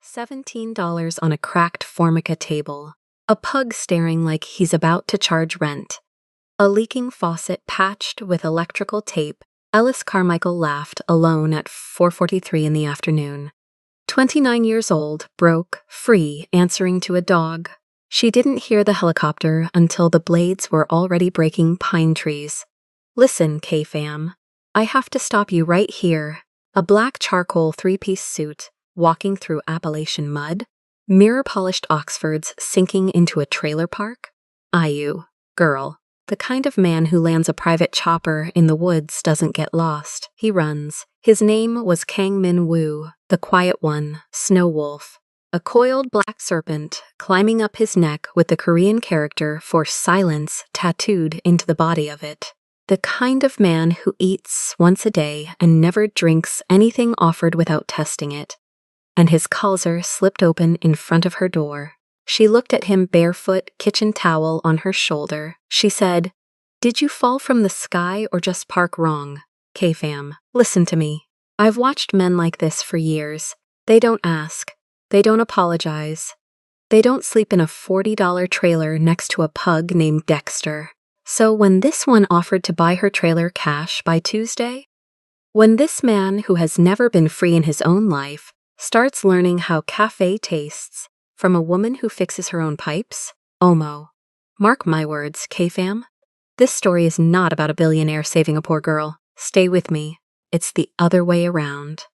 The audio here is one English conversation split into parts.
$17 on a cracked Formica table. A pug staring like he's about to charge rent. A leaking faucet patched with electrical tape. Ellis Carmichael laughed alone at 4:43 in the afternoon. 29 years old, broke, free, answering to a dog. She didn't hear the helicopter until the blades were already breaking pine trees. Listen, K-Fam. I have to stop you right here. A black charcoal three-piece suit, walking through Appalachian mud, mirror-polished Oxfords sinking into a trailer park. You, girl. The kind of man who lands a private chopper in the woods doesn't get lost. He runs. His name was Kang Min Woo, the quiet one, Snow Wolf. A coiled black serpent climbing up his neck with the Korean character for silence tattooed into the body of it. The kind of man who eats once a day and never drinks anything offered without testing it. And his calzer slipped open in front of her door. She looked at him barefoot, kitchen towel on her shoulder. She said, "Did you fall from the sky or just park wrong? K-Fam, listen to me. I've watched men like this for years. They don't ask. They don't apologize. They don't sleep in a $40 trailer next to a pug named Dexter. So when this one offered to buy her trailer cash by Tuesday, when this man who has never been free in his own life starts learning how cafe tastes from a woman who fixes her own pipes, Omo. Mark my words, K-Fam. This story is not about a billionaire saving a poor girl. Stay with me. It's the other way around."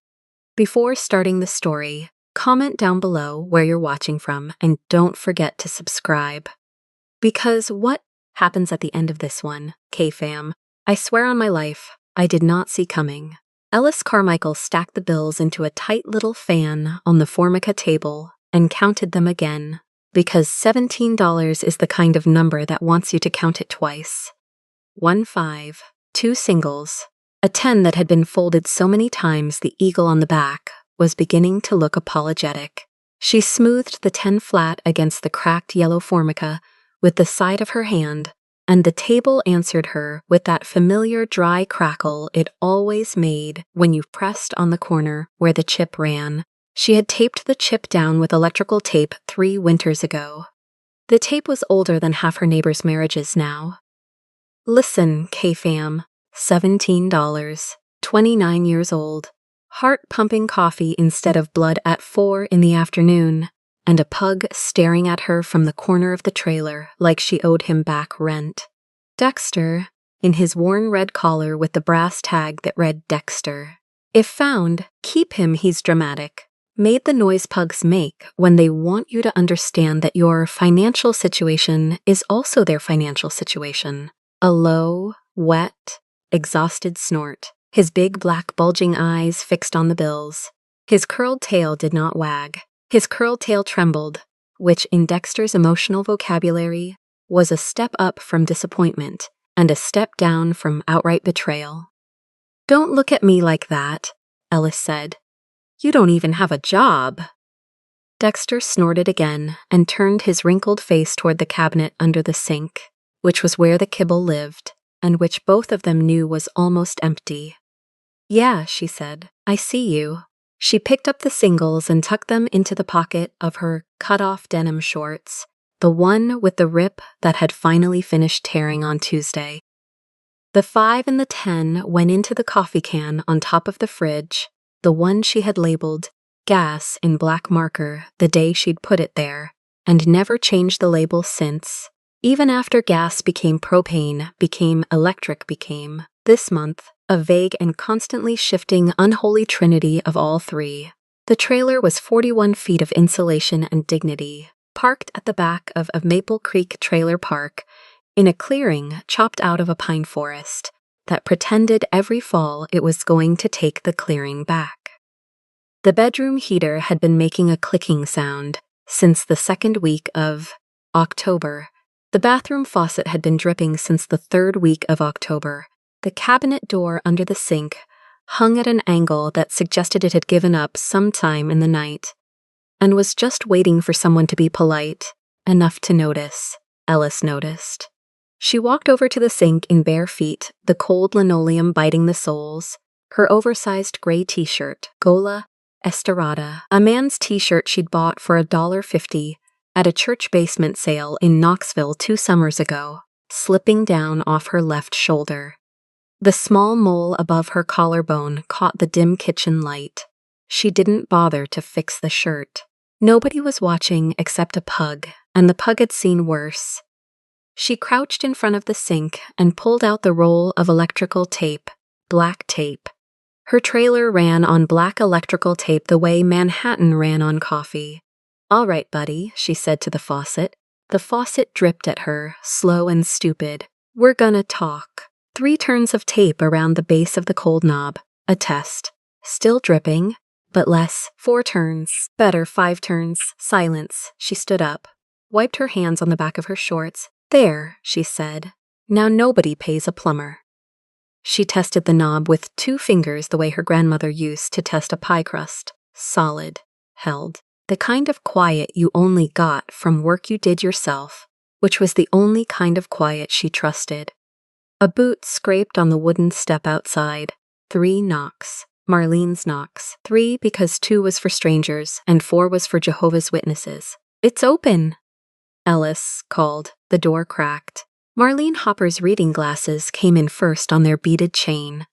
Before starting the story, comment down below where you're watching from and don't forget to subscribe. Because what happens at the end of this one, K-Fam, I swear on my life, I did not see coming. Ellis Carmichael stacked the bills into a tight little fan on the Formica table and counted them again, because $17 is the kind of number that wants you to count it twice. 1 5, 2 singles, a 10 that had been folded so many times the eagle on the back was beginning to look apologetic. She smoothed the 10 flat against the cracked yellow Formica with the side of her hand, and the table answered her with that familiar dry crackle it always made when you pressed on the corner where the chip ran. She had taped the chip down with electrical tape 3 winters ago. The tape was older than half her neighbors' marriages now. Listen, K-Fam, $17, 29 years old, heart-pumping coffee instead of blood at 4 in the afternoon, and a pug staring at her from the corner of the trailer like she owed him back rent. Dexter, in his worn red collar with the brass tag that read Dexter. If found, keep him, he's dramatic. Made the noise pugs make when they want you to understand that your financial situation is also their financial situation. A low, wet, exhausted snort, his big black bulging eyes fixed on the bills. His curled tail did not wag. His curled tail trembled, which in Dexter's emotional vocabulary was a step up from disappointment and a step down from outright betrayal. "Don't look at me like that," Ellis said. "You don't even have a job." Dexter snorted again and turned his wrinkled face toward the cabinet under the sink, which was where the kibble lived, and which both of them knew was almost empty. "Yeah," she said, "I see you." She picked up the singles and tucked them into the pocket of her cut-off denim shorts, the one with the rip that had finally finished tearing on Tuesday. The 5 and the 10 went into the coffee can on top of the fridge, the one she had labeled gas in black marker the day she'd put it there, and never changed the label since. Even after gas became propane, became electric, became, this month, a vague and constantly shifting unholy trinity of all three. The trailer was 41 feet of insulation and dignity, parked at the back of a Maple Creek Trailer Park, in a clearing chopped out of a pine forest that pretended every fall it was going to take the clearing back. The bedroom heater had been making a clicking sound since the second week of October. The bathroom faucet had been dripping since the 3rd week of October. The cabinet door under the sink hung at an angle that suggested it had given up sometime in the night and was just waiting for someone to be polite enough to notice. Ellis noticed. She walked over to the sink in bare feet, the cold linoleum biting the soles, her oversized gray t-shirt, Gola, Esterada, a man's t-shirt she'd bought for $1.50 at a church basement sale in Knoxville 2 summers ago, slipping down off her left shoulder. The small mole above her collarbone caught the dim kitchen light. She didn't bother to fix the shirt. Nobody was watching except a pug, and the pug had seen worse. She crouched in front of the sink and pulled out the roll of electrical tape, black tape. Her trailer ran on black electrical tape the way Manhattan ran on coffee. "All right, buddy," she said to the faucet. The faucet dripped at her, slow and stupid. "We're gonna talk." 3 turns of tape around the base of the cold knob. A test. Still dripping, but less. 4 turns. Better. 5 turns. Silence. She stood up, wiped her hands on the back of her shorts. "There," she said. "Now nobody pays a plumber." She tested the knob with 2 fingers the way her grandmother used to test a pie crust. Solid. Held. The kind of quiet you only got from work you did yourself, which was the only kind of quiet she trusted. A boot scraped on the wooden step outside. 3 knocks. Marlene's knocks. 3 because 2 was for strangers and 4 was for Jehovah's Witnesses. "It's open," Ellis called. The door cracked. Marlene Hopper's reading glasses came in first on their beaded chain.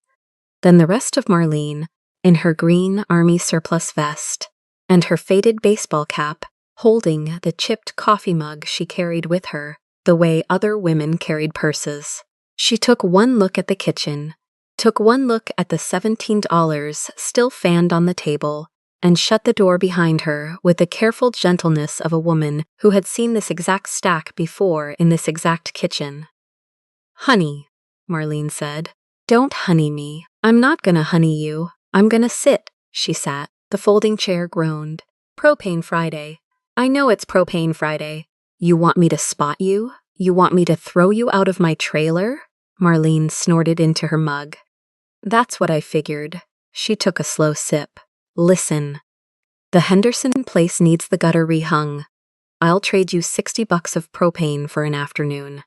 Then the rest of Marlene, in her green army surplus vest, and her faded baseball cap, holding the chipped coffee mug she carried with her, the way other women carried purses. She took one look at the kitchen, took one look at the $17 still fanned on the table, and shut the door behind her with the careful gentleness of a woman who had seen this exact stack before in this exact kitchen. "Honey," Marlene said. "Don't honey me. I'm not gonna honey you. I'm gonna sit." She sat. The folding chair groaned. "Propane Friday. I know it's Propane Friday. You want me to spot you? You want me to throw you out of my trailer?" Marlene snorted into her mug. "That's what I figured." She took a slow sip. "Listen. The Henderson place needs the gutter rehung. I'll trade you $60 of propane for an afternoon."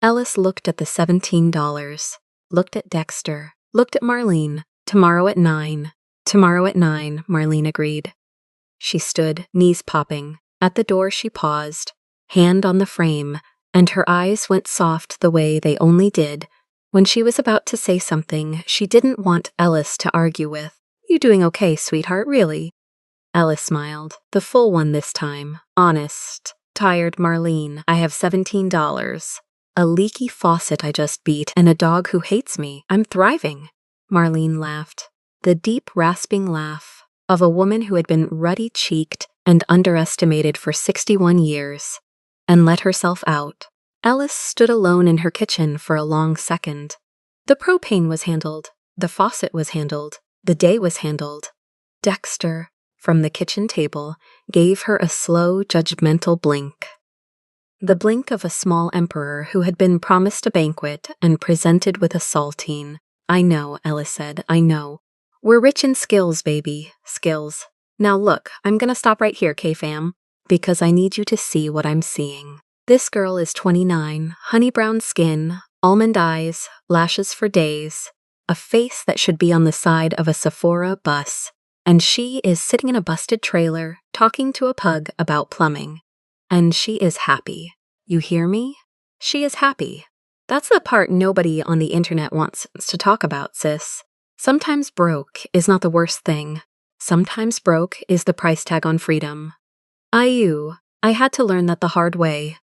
Ellis looked at the $17, looked at Dexter, looked at Marlene. "Tomorrow at 9. Tomorrow at 9, Marlene agreed. She stood, knees popping. At the door she paused, hand on the frame, and her eyes went soft the way they only did when she was about to say something she didn't want Ellis to argue with. "You doing okay, sweetheart, really?" Ellis smiled, the full one this time. "Honest. Tired, Marlene. I have $17. A leaky faucet I just beat and a dog who hates me. I'm thriving." Marlene laughed. The deep, rasping laugh of a woman who had been ruddy-cheeked and underestimated for 61 years, and let herself out. Ellis stood alone in her kitchen for a long second. The propane was handled. The faucet was handled. The day was handled. Dexter, from the kitchen table, gave her a slow, judgmental blink. The blink of a small emperor who had been promised a banquet and presented with a saltine. "I know," Ellis said, "I know. We're rich in skills, baby. Skills. Now look, I'm gonna stop right here, K-fam, because I need you to see what I'm seeing. This girl is 29, honey brown skin, almond eyes, lashes for days, a face that should be on the side of a Sephora bus, and she is sitting in a busted trailer talking to a pug about plumbing. And she is happy. You hear me? She is happy. That's the part nobody on the internet wants to talk about, sis. Sometimes broke is not the worst thing. Sometimes broke is the price tag on freedom. I had to learn that the hard way.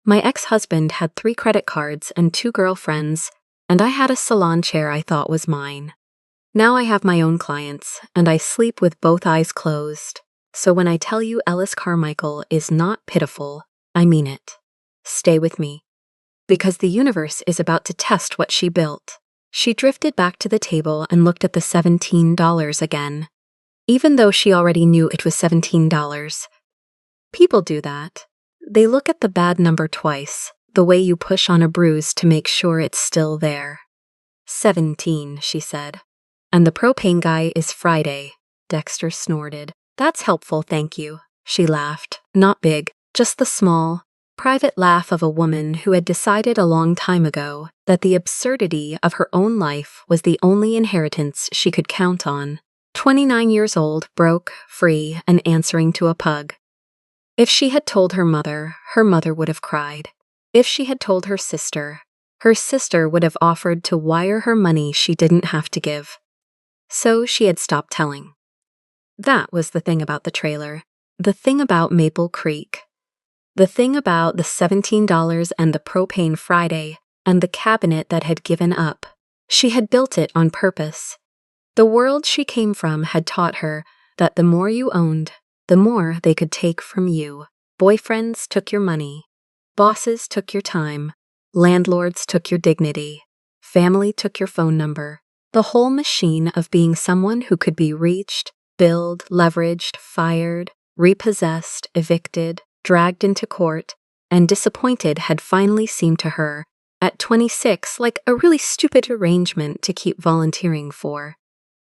My ex-husband had 3 credit cards and 2 girlfriends, and I had a salon chair I thought was mine. Now I have my own clients, and I sleep with both eyes closed. So when I tell you Ellis Carmichael is not pitiful, I mean it. Stay with me. Because the universe is about to test what she built. She drifted back to the table and looked at the $17 again, even though she already knew it was $17. People do that. They look at the bad number twice, the way you push on a bruise to make sure it's still there. 17, she said. And the propane guy is Friday. Dexter snorted. That's helpful, thank you. She laughed. Not big, just the small, private laugh of a woman who had decided a long time ago that the absurdity of her own life was the only inheritance she could count on. 29 years old, broke, free, and answering to a pug. If she had told her mother would have cried. If she had told her sister would have offered to wire her money she didn't have to give. So she had stopped telling. That was the thing about the trailer. The thing about Maple Creek. The thing about the $17 and the propane Friday and the cabinet that had given up. She had built it on purpose. The world she came from had taught her that the more you owned, the more they could take from you. Boyfriends took your money. Bosses took your time. Landlords took your dignity. Family took your phone number. The whole machine of being someone who could be reached, billed, leveraged, fired, repossessed, evicted, dragged into court, and disappointed had finally seemed to her, at 26, like a really stupid arrangement to keep volunteering for.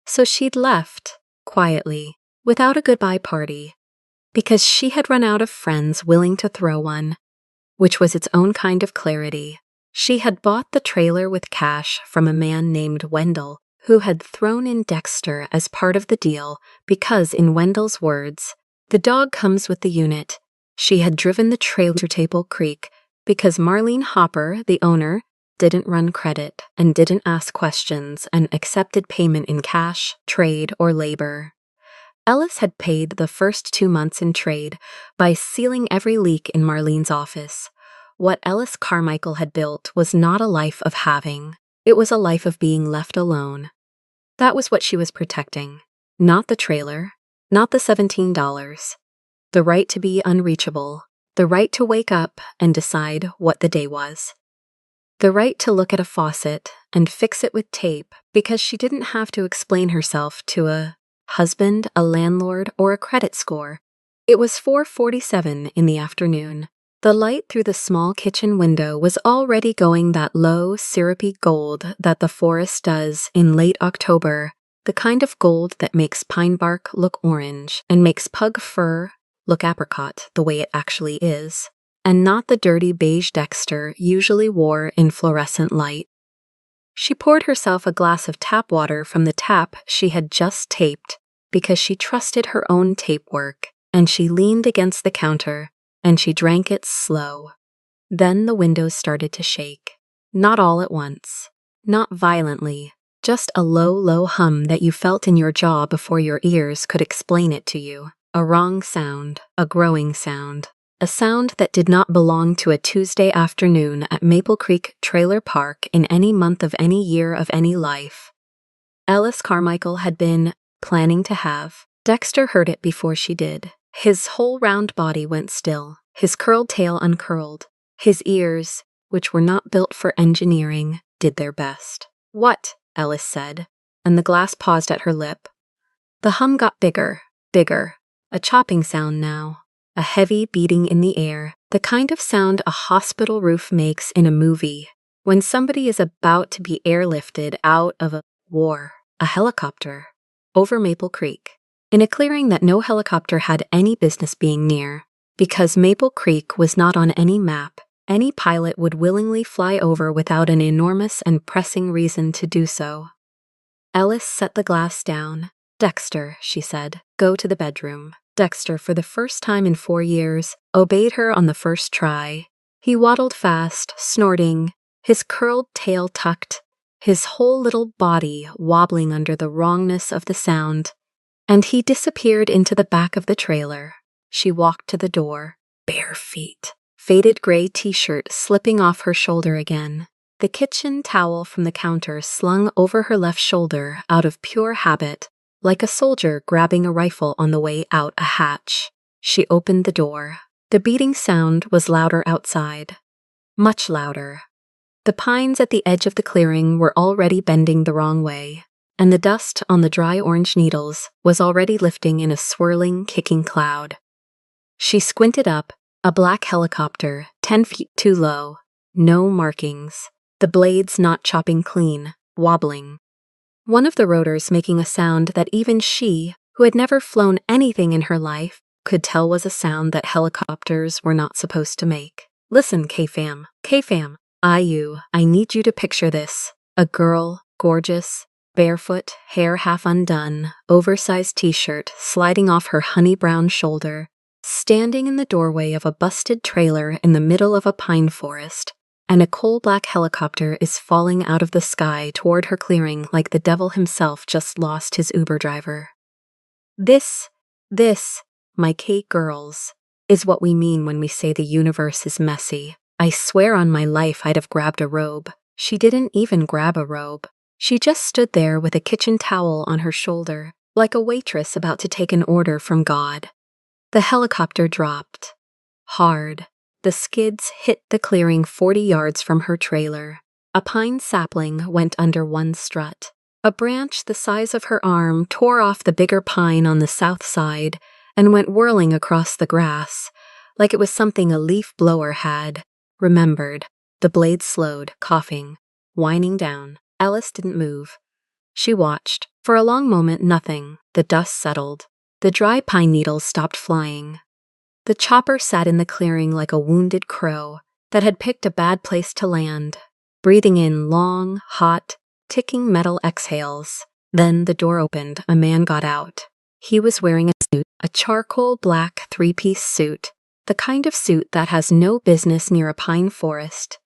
So she'd left, quietly, without a goodbye party, because she had run out of friends willing to throw one, which was its own kind of clarity. She had bought the trailer with cash from a man named Wendell, who had thrown in Dexter as part of the deal because, in Wendell's words, the dog comes with the unit. She had driven the trailer to Maple Creek because Marlene Hopper, the owner, didn't run credit and didn't ask questions and accepted payment in cash, trade, or labor. Ellis had paid the first 2 months in trade by sealing every leak in Marlene's office. What Ellis Carmichael had built was not a life of having. It was a life of being left alone. That was what she was protecting. Not the trailer, not the $17. The right to be unreachable. The right to wake up and decide what the day was. The right to look at a faucet and fix it with tape because she didn't have to explain herself to a husband, a landlord, or a credit score. It was 4:47 in the afternoon. The light through the small kitchen window was already going that low, syrupy gold that the forest does in late October, the kind of gold that makes pine bark look orange and makes pug fur look apricot the way it actually is, and not the dirty beige Dexter usually wore in fluorescent light. She poured herself a glass of tap water from the tap she had just taped because she trusted her own tape work, and she leaned against the counter, and she drank it slow. Then the windows started to shake. Not all at once. Not violently. Just a low, low hum that you felt in your jaw before your ears could explain it to you. A wrong sound. A growing sound. A sound that did not belong to a Tuesday afternoon at Maple Creek Trailer Park in any month of any year of any life. Ellis Carmichael had been planning to have. Dexter heard it before she did. His whole round body went still, his curled tail uncurled. His ears, which were not built for engineering, did their best. "What?" Ellis said, and the glass paused at her lip. The hum got bigger, bigger, a chopping sound now, a heavy beating in the air, the kind of sound a hospital roof makes in a movie when somebody is about to be airlifted out of a war, a helicopter, over Maple Creek, in a clearing that no helicopter had any business being near, because Maple Creek was not on any map. Any pilot would willingly fly over without an enormous and pressing reason to do so. Ellis set the glass down. "Dexter," she said, "go to the bedroom." Dexter, for the first time in 4 years, obeyed her on the first try. He waddled fast, snorting, his curled tail tucked, his whole little body wobbling under the wrongness of the sound, and he disappeared into the back of the trailer. She walked to the door, bare feet, faded gray t-shirt slipping off her shoulder again, the kitchen towel from the counter slung over her left shoulder out of pure habit, like a soldier grabbing a rifle on the way out a hatch. She opened the door. The beating sound was louder outside, much louder. The pines at the edge of the clearing were already bending the wrong way, and the dust on the dry orange needles was already lifting in a swirling, kicking cloud. She squinted up, a black helicopter, 10 feet too low, no markings, the blades not chopping clean, wobbling. One of the rotors making a sound that even she, who had never flown anything in her life, could tell was a sound that helicopters were not supposed to make. "Listen, K-Fam, K-Fam. I need you to picture this. A girl, gorgeous, barefoot, hair half undone, oversized t-shirt sliding off her honey-brown shoulder, standing in the doorway of a busted trailer in the middle of a pine forest, and a coal-black helicopter is falling out of the sky toward her clearing like the devil himself just lost his Uber driver. This, my K girls, is what we mean when we say the universe is messy. I swear on my life I'd have grabbed a robe. She didn't even grab a robe. She just stood there with a kitchen towel on her shoulder, like a waitress about to take an order from God. The helicopter dropped. Hard. The skids hit the clearing 40 yards from her trailer. A pine sapling went under one strut. A branch the size of her arm tore off the bigger pine on the south side and went whirling across the grass, like it was something a leaf blower had remembered. The blade slowed, coughing, winding down. Alice didn't move. She watched. For a long moment, nothing. The dust settled. The dry pine needles stopped flying. The chopper sat in the clearing like a wounded crow that had picked a bad place to land, breathing in long, hot, ticking metal exhales. Then the door opened. A man got out. He was wearing a suit, a charcoal black three-piece suit, the kind of suit that has no business near a pine forest,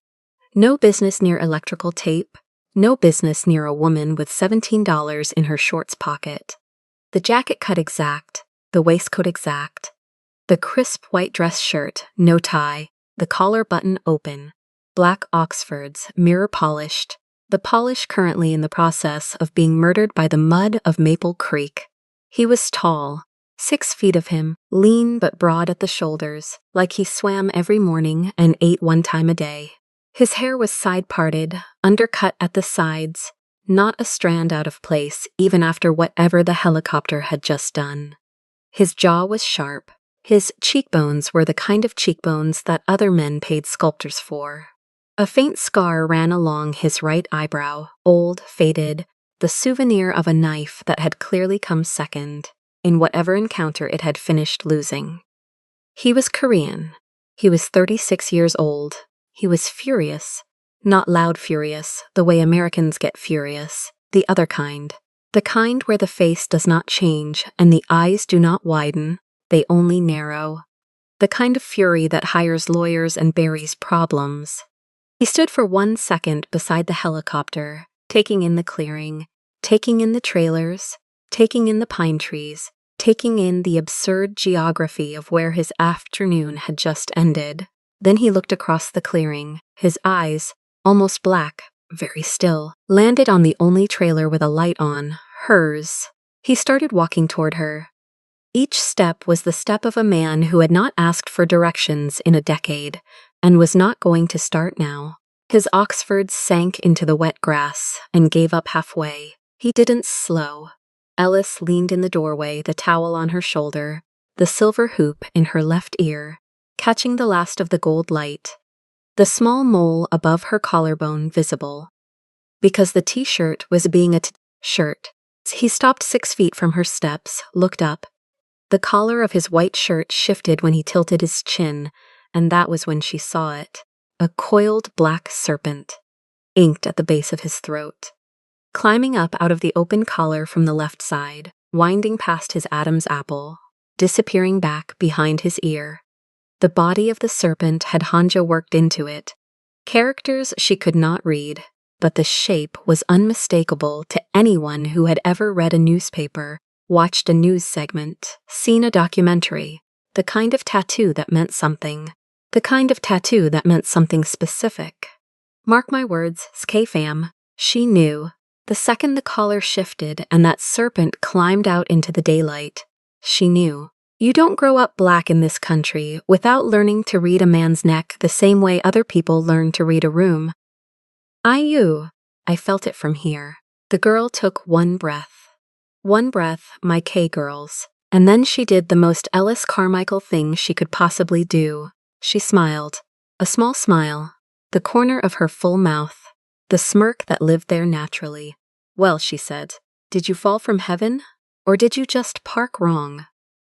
no business near electrical tape, no business near a woman with $17 in her shorts pocket. The jacket cut exact, the waistcoat exact, the crisp white dress shirt, no tie, the collar button open, black Oxfords, mirror polished, the polish currently in the process of being murdered by the mud of Maple Creek. He was tall, 6 feet of him, lean but broad at the shoulders, like he swam every morning and ate 1 time a day. His hair was side-parted, undercut at the sides, not a strand out of place even after whatever the helicopter had just done. His jaw was sharp. His cheekbones were the kind of cheekbones that other men paid sculptors for. A faint scar ran along his right eyebrow, old, faded, the souvenir of a knife that had clearly come second in whatever encounter it had finished losing. He was Korean. He was 36 years old. He was furious. Not loud furious, the way Americans get furious. The other kind. The kind where the face does not change and the eyes do not widen, they only narrow. The kind of fury that hires lawyers and buries problems. He stood for 1 second beside the helicopter, taking in the clearing, taking in the trailers, taking in the pine trees, taking in the absurd geography of where his afternoon had just ended. Then he looked across the clearing. His eyes, almost black, very still, landed on the only trailer with a light on, hers. He started walking toward her. Each step was the step of a man who had not asked for directions in a decade, and was not going to start now. His Oxfords sank into the wet grass and gave up halfway. He didn't slow. Alice leaned in the doorway, the towel on her shoulder, the silver hoop in her left ear, catching the last of the gold light, the small mole above her collarbone visible. Because the t-shirt was being a shirt. He stopped 6 feet from her steps, looked up. The collar of his white shirt shifted when he tilted his chin, and that was when she saw it. A coiled black serpent, inked at the base of his throat. Climbing up out of the open collar from the left side, winding past his Adam's apple, disappearing back behind his ear. The body of the serpent had Hanja worked into it. Characters she could not read, but the shape was unmistakable to anyone who had ever read a newspaper, watched a news segment, seen a documentary. The kind of tattoo that meant something. The kind of tattoo that meant something specific. Mark my words, Skafam, she knew. The second the collar shifted and that serpent climbed out into the daylight, she knew. You don't grow up black in this country without learning to read a man's neck the same way other people learn to read a room. I felt it from here. The girl took 1 breath. 1 breath, my K-girls. And then she did the most Ellis Carmichael thing she could possibly do. She smiled. A small smile. The corner of her full mouth. The smirk that lived there naturally. Well, she said, did you fall from heaven? Or did you just park wrong?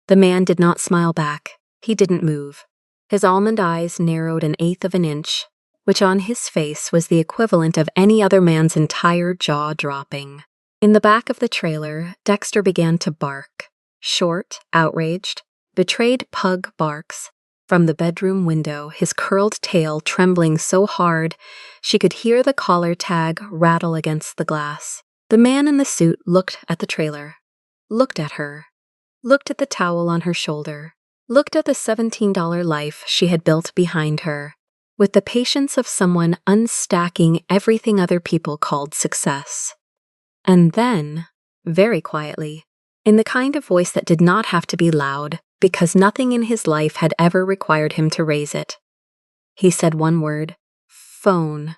The man did not smile back. He didn't move. His almond eyes narrowed 1/8 of an inch, which on his face was the equivalent of any other man's entire jaw dropping. In the back of the trailer, Dexter began to bark. Short, outraged, betrayed pug barks. From the bedroom window, his curled tail trembling so hard she could hear the collar tag rattle against the glass. The man in the suit looked at the trailer, looked at her, looked at the towel on her shoulder, looked at the $17 life she had built behind her, with the patience of someone unstacking everything other people called success. And then, very quietly, in the kind of voice that did not have to be loud, because nothing in his life had ever required him to raise it, he said one word: phone.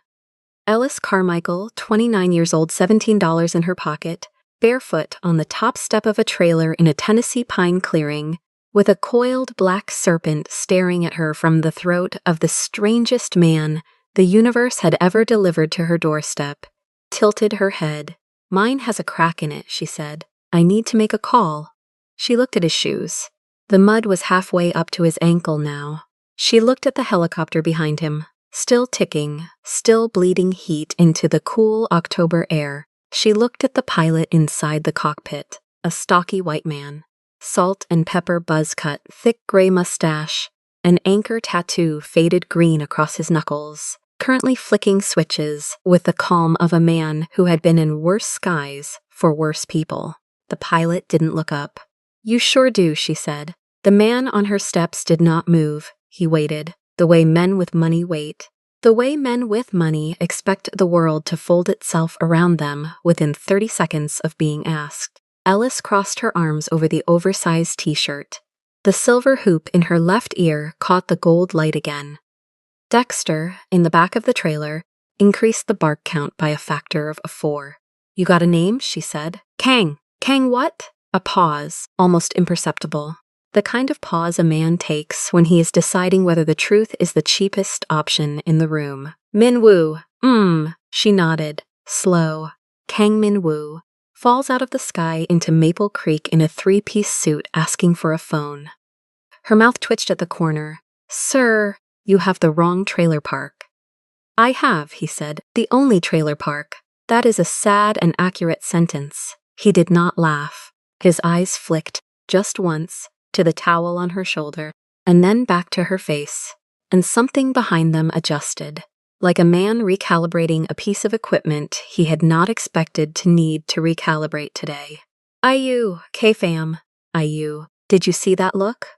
Ellis Carmichael, 29 years old, $17 in her pocket, barefoot on the top step of a trailer in a Tennessee pine clearing, with a coiled black serpent staring at her from the throat of the strangest man the universe had ever delivered to her doorstep, tilted her head. "Mine has a crack in it," she said. "I need to make a call." She looked at his shoes. The mud was halfway up to his ankle now. She looked at the helicopter behind him, still ticking, still bleeding heat into the cool October air. She looked at the pilot inside the cockpit, a stocky white man. Salt and pepper buzz cut, thick gray mustache, an anchor tattoo faded green across his knuckles, currently flicking switches with the calm of a man who had been in worse skies for worse people. The pilot didn't look up. "You sure do," she said. The man on her steps did not move. He waited, the way men with money wait. The way men with money expect the world to fold itself around them within 30 seconds of being asked. Ellis crossed her arms over the oversized t-shirt. The silver hoop in her left ear caught the gold light again. Dexter, in the back of the trailer, increased the bark count by a factor of 4. "You got a name?" she said. "Kang." "Kang what?" A pause, almost imperceptible. The kind of pause a man takes when he is deciding whether the truth is the cheapest option in the room. "Min Woo." She nodded. Slow. Kang Min Woo falls out of the sky into Maple Creek in a 3-piece suit asking for a phone. Her mouth twitched at the corner. "Sir, you have the wrong trailer park." "I have," he said, "the only trailer park." "That is a sad and accurate sentence." He did not laugh. His eyes flicked, just once, to the towel on her shoulder, and then back to her face, and something behind them adjusted, like a man recalibrating a piece of equipment he had not expected to need to recalibrate today. "Ayu, K-fam. Ayu, did you see that look?"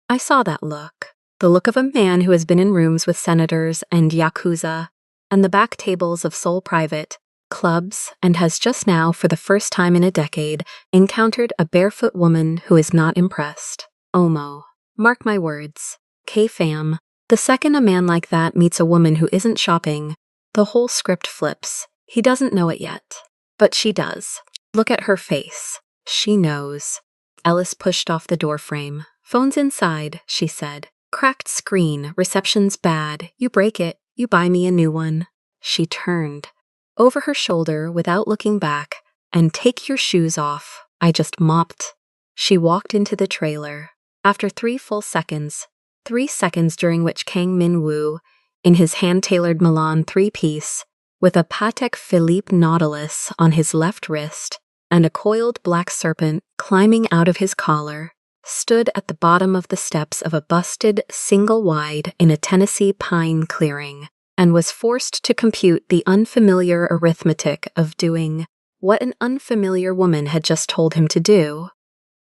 "I saw that look. The look of a man who has been in rooms with senators and yakuza, and the back tables of Seoul Private clubs, and has just now, for the first time in a decade, encountered a barefoot woman who is not impressed. Omo. Mark my words. K-fam. The second a man like that meets a woman who isn't shopping, the whole script flips. He doesn't know it yet. But she does. Look at her face. She knows." Ellis pushed off the doorframe. "Phone's inside," she said. "Cracked screen. Reception's bad. You break it. You buy me a new one." She turned. Over her shoulder, without looking back, "And take your shoes off. I just mopped." She walked into the trailer. After 3 full seconds, 3 seconds during which Kang Min Woo, in his hand-tailored Milan 3-piece, with a Patek Philippe Nautilus on his left wrist and a coiled black serpent climbing out of his collar, stood at the bottom of the steps of a busted single-wide in a Tennessee pine clearing, and was forced to compute the unfamiliar arithmetic of doing what an unfamiliar woman had just told him to do.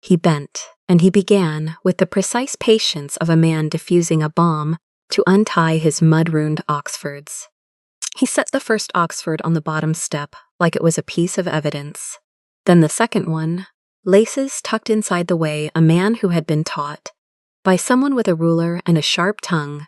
He bent, and he began, with the precise patience of a man defusing a bomb, to untie his mud-ruined Oxfords. He set the first Oxford on the bottom step like it was a piece of evidence. Then the second one, laces tucked inside the way a man who had been taught, by someone with a ruler and a sharp tongue,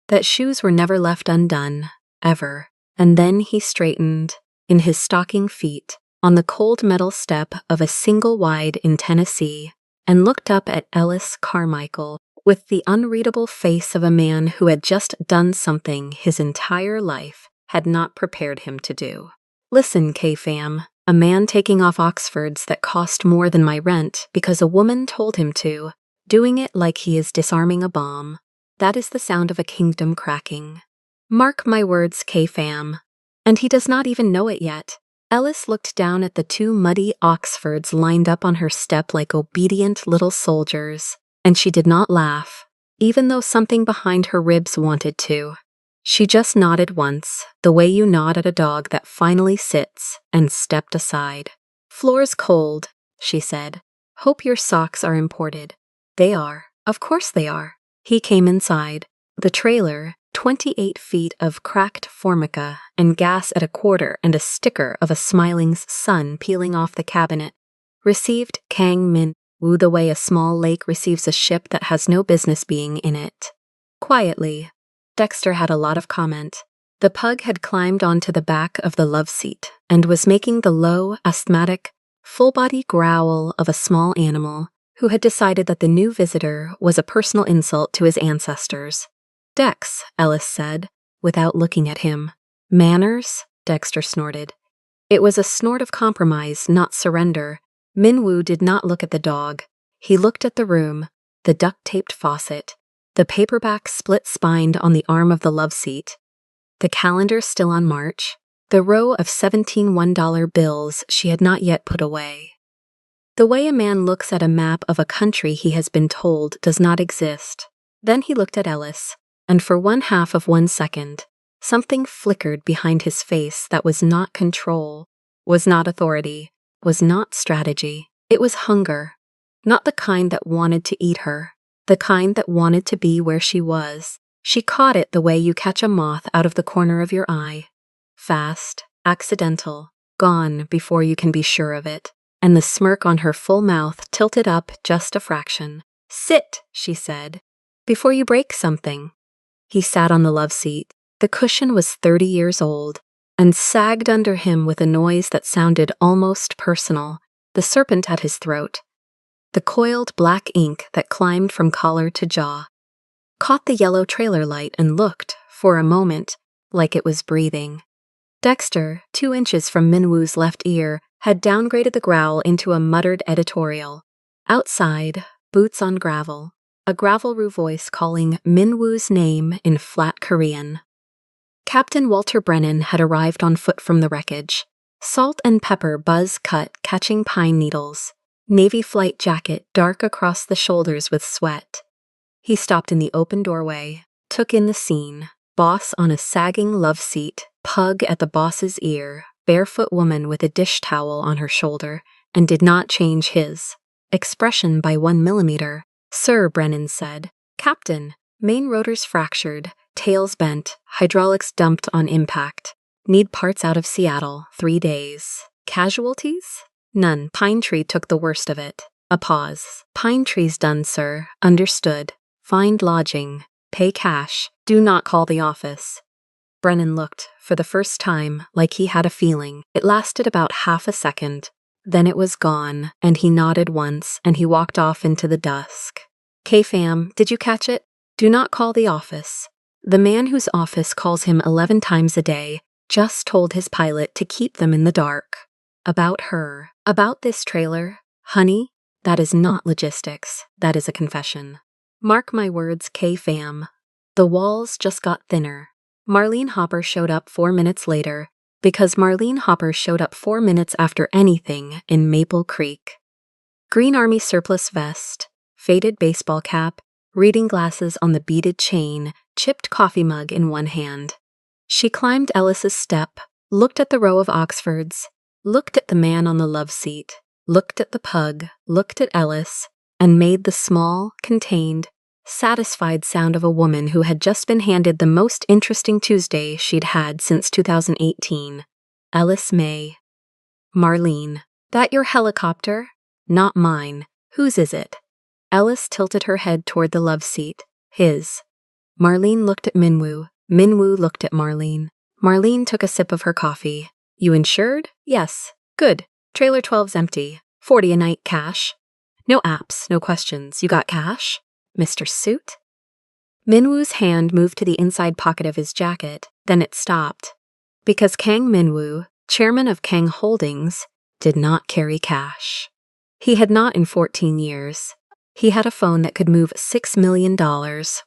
that shoes were never left undone, ever. And then he straightened, in his stocking feet, on the cold metal step of a single-wide in Tennessee, and looked up at Ellis Carmichael with the unreadable face of a man who had just done something his entire life had not prepared him to do. "Listen, K-fam, a man taking off Oxfords that cost more than my rent because a woman told him to, doing it like he is disarming a bomb. That is the sound of a kingdom cracking. Mark my words, K-fam. And he does not even know it yet. Ellis looked down at the two muddy Oxfords lined up on her step like obedient little soldiers, and she did not laugh, even though something behind her ribs wanted to. She just nodded once, the way you nod at a dog that finally sits, and stepped aside. "Floor's cold," she said. "Hope your socks are imported." "They are. Of course they are." He came inside. The trailer, 28 feet of cracked formica and gas at a quarter and a sticker of a smiling sun peeling off the cabinet, received Kang Min-woo the way a small lake receives a ship that has no business being in it. Quietly. Dexter had a lot of comment. The pug had climbed onto the back of the love seat and was making the low, asthmatic, full-body growl of a small animal who had decided that the new visitor was a personal insult to his ancestors. "Dex," Ellis said, without looking at him. "Manners?" Dexter snorted. It was a snort of compromise, not surrender. Min-woo did not look at the dog. He looked at the room, the duct-taped faucet, the paperback split-spined on the arm of the love seat, the calendar still on March, the row of 17 $1 bills she had not yet put away. The way a man looks at a map of a country he has been told does not exist. Then he looked at Ellis, and for 1/2 of 1 second, something flickered behind his face that was not control, was not authority, was not strategy. It was hunger. Not the kind that wanted to eat her, the kind that wanted to be where she was. She caught it the way you catch a moth out of the corner of your eye. Fast, accidental, gone before you can be sure of it. And the smirk on her full mouth tilted up just a fraction. "Sit," she said, "before you break something." He sat on the love seat. The cushion was 30 years old, and sagged under him with a noise that sounded almost personal, the serpent at his throat. The coiled black ink that climbed from collar to jaw. Caught the yellow trailer light and looked, for a moment, like it was breathing. Dexter, 2 inches from Min-woo's left ear, had downgraded the growl into a muttered editorial. Outside, boots on gravel, a Gravelroo voice calling Min-woo's name in flat Korean. Captain Walter Brennan had arrived on foot from the wreckage. Salt and pepper buzz cut catching pine needles. Navy flight jacket dark across the shoulders with sweat. He stopped in the open doorway, took in the scene. Boss on a sagging love seat, pug at the boss's ear, barefoot woman with a dish towel on her shoulder, and did not change his expression by 1 millimeter. "Sir," Brennan said. "Captain, main rotors fractured, tails bent, hydraulics dumped on impact. Need parts out of Seattle, 3 days. Casualties? None. Pine Tree took the worst of it." A pause. "Pine Tree's done, sir. Understood. Find lodging. Pay cash. Do not call the office." Brennan looked, for the first time, like he had a feeling. It lasted about half a second. Then it was gone, and he nodded once, and he walked off into the dusk. "K-fam, did you catch it? Do not call the office." The man whose office calls him 11 times a day just told his pilot to keep them in the dark. About her. About this trailer. Honey, that is not logistics. That is a confession. Mark my words, K-fam. The walls just got thinner. Marlene Hopper showed up 4 minutes later, because Marlene Hopper showed up 4 minutes after anything in Maple Creek. Green Army surplus vest, faded baseball cap, reading glasses on the beaded chain, chipped coffee mug in one hand. She climbed Ellis's step, looked at the row of Oxfords, looked at the man on the love seat, looked at the pug, looked at Ellis, and made the small, contained, satisfied sound of a woman who had just been handed the most interesting Tuesday she'd had since 2018. Ellis May. "Marlene, that your helicopter?" "Not mine. Whose is it?" Ellis tilted her head toward the love seat. "His." Marlene looked at Min-woo. Min-woo looked at Marlene. Marlene took a sip of her coffee. "You insured?" "Yes." "Good. Trailer 12's empty. 40 a night cash." "No apps, no questions. You got cash?" "Mr. Suit?" Min-woo's hand moved to the inside pocket of his jacket, then it stopped. Because Kang Min-woo, chairman of Kang Holdings, did not carry cash. He had not in 14 years. He had a phone that could move $6 million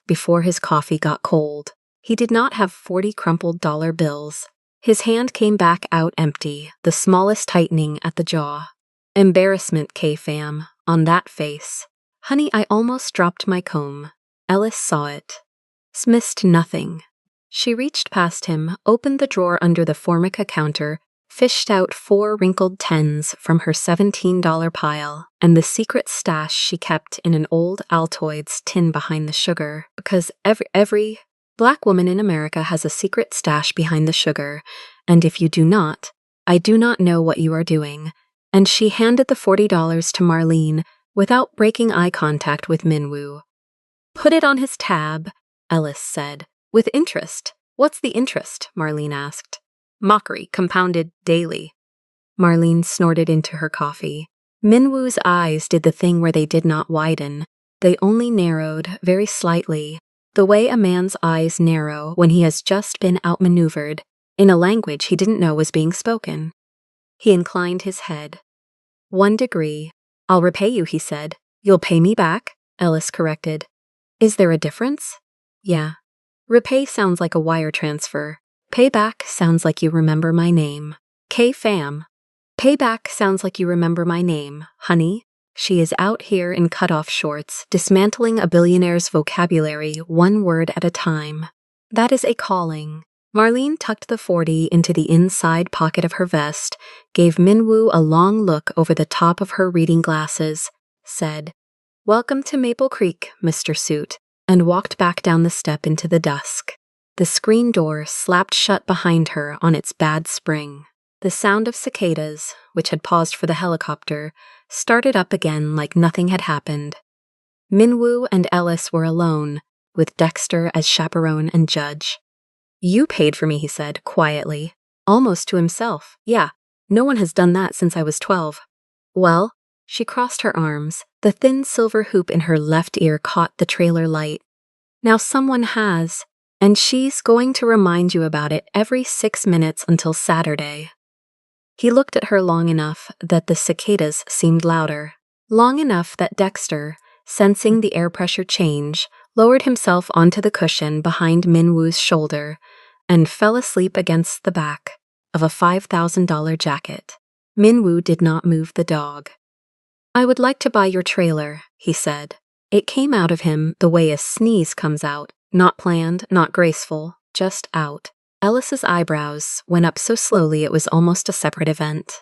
before his coffee got cold. He did not have 40 crumpled dollar bills. His hand came back out empty, the smallest tightening at the jaw. Embarrassment, K-fam, on that face. Honey, I almost dropped my comb. Ellis saw it. Missed nothing. She reached past him, opened the drawer under the Formica counter, fished out 4 wrinkled 10s from her $17 pile and the secret stash she kept in an old Altoids tin behind the sugar, because every Black woman in America has a secret stash behind the sugar, and if you do not, I do not know what you are doing. And she handed the $40 to Marlene without breaking eye contact with Minwoo. Put it on his tab, Ellis said. With interest. What's the interest? Marlene asked. Mockery, compounded daily. Marlene snorted into her coffee. Minwoo's eyes did the thing where they did not widen. They only narrowed, very slightly, the way a man's eyes narrow when he has just been outmaneuvered in a language he didn't know was being spoken. He inclined his head. 1 degree. I'll repay you, he said. You'll pay me back, Ellis corrected. Is there a difference? Yeah. Repay sounds like a wire transfer. Payback sounds like you remember my name. K-fam. Payback sounds like you remember my name, honey. She is out here in cutoff shorts, dismantling a billionaire's vocabulary 1 word at a time. That is a calling. Marlene tucked the 40 into the inside pocket of her vest, gave Minwoo a long look over the top of her reading glasses, said, Welcome to Maple Creek, Mr. Suit, and walked back down the step into the dusk. The screen door slapped shut behind her on its bad spring. The sound of cicadas, which had paused for the helicopter, started up again like nothing had happened. Minwoo and Ellis were alone, with Dexter as chaperone and judge. You paid for me, he said, quietly, almost to himself. Yeah, no one has done that since I was 12. Well, she crossed her arms. The thin silver hoop in her left ear caught the trailer light. Now someone has, and she's going to remind you about it every 6 minutes until Saturday. He looked at her long enough that the cicadas seemed louder, long enough that Dexter, sensing the air pressure change, lowered himself onto the cushion behind Minwoo's shoulder and fell asleep against the back of a $5,000 jacket. Minwoo did not move the dog. I would like to buy your trailer, he said. It came out of him the way a sneeze comes out, not planned, not graceful, just out. Ellis's eyebrows went up so slowly it was almost a separate event.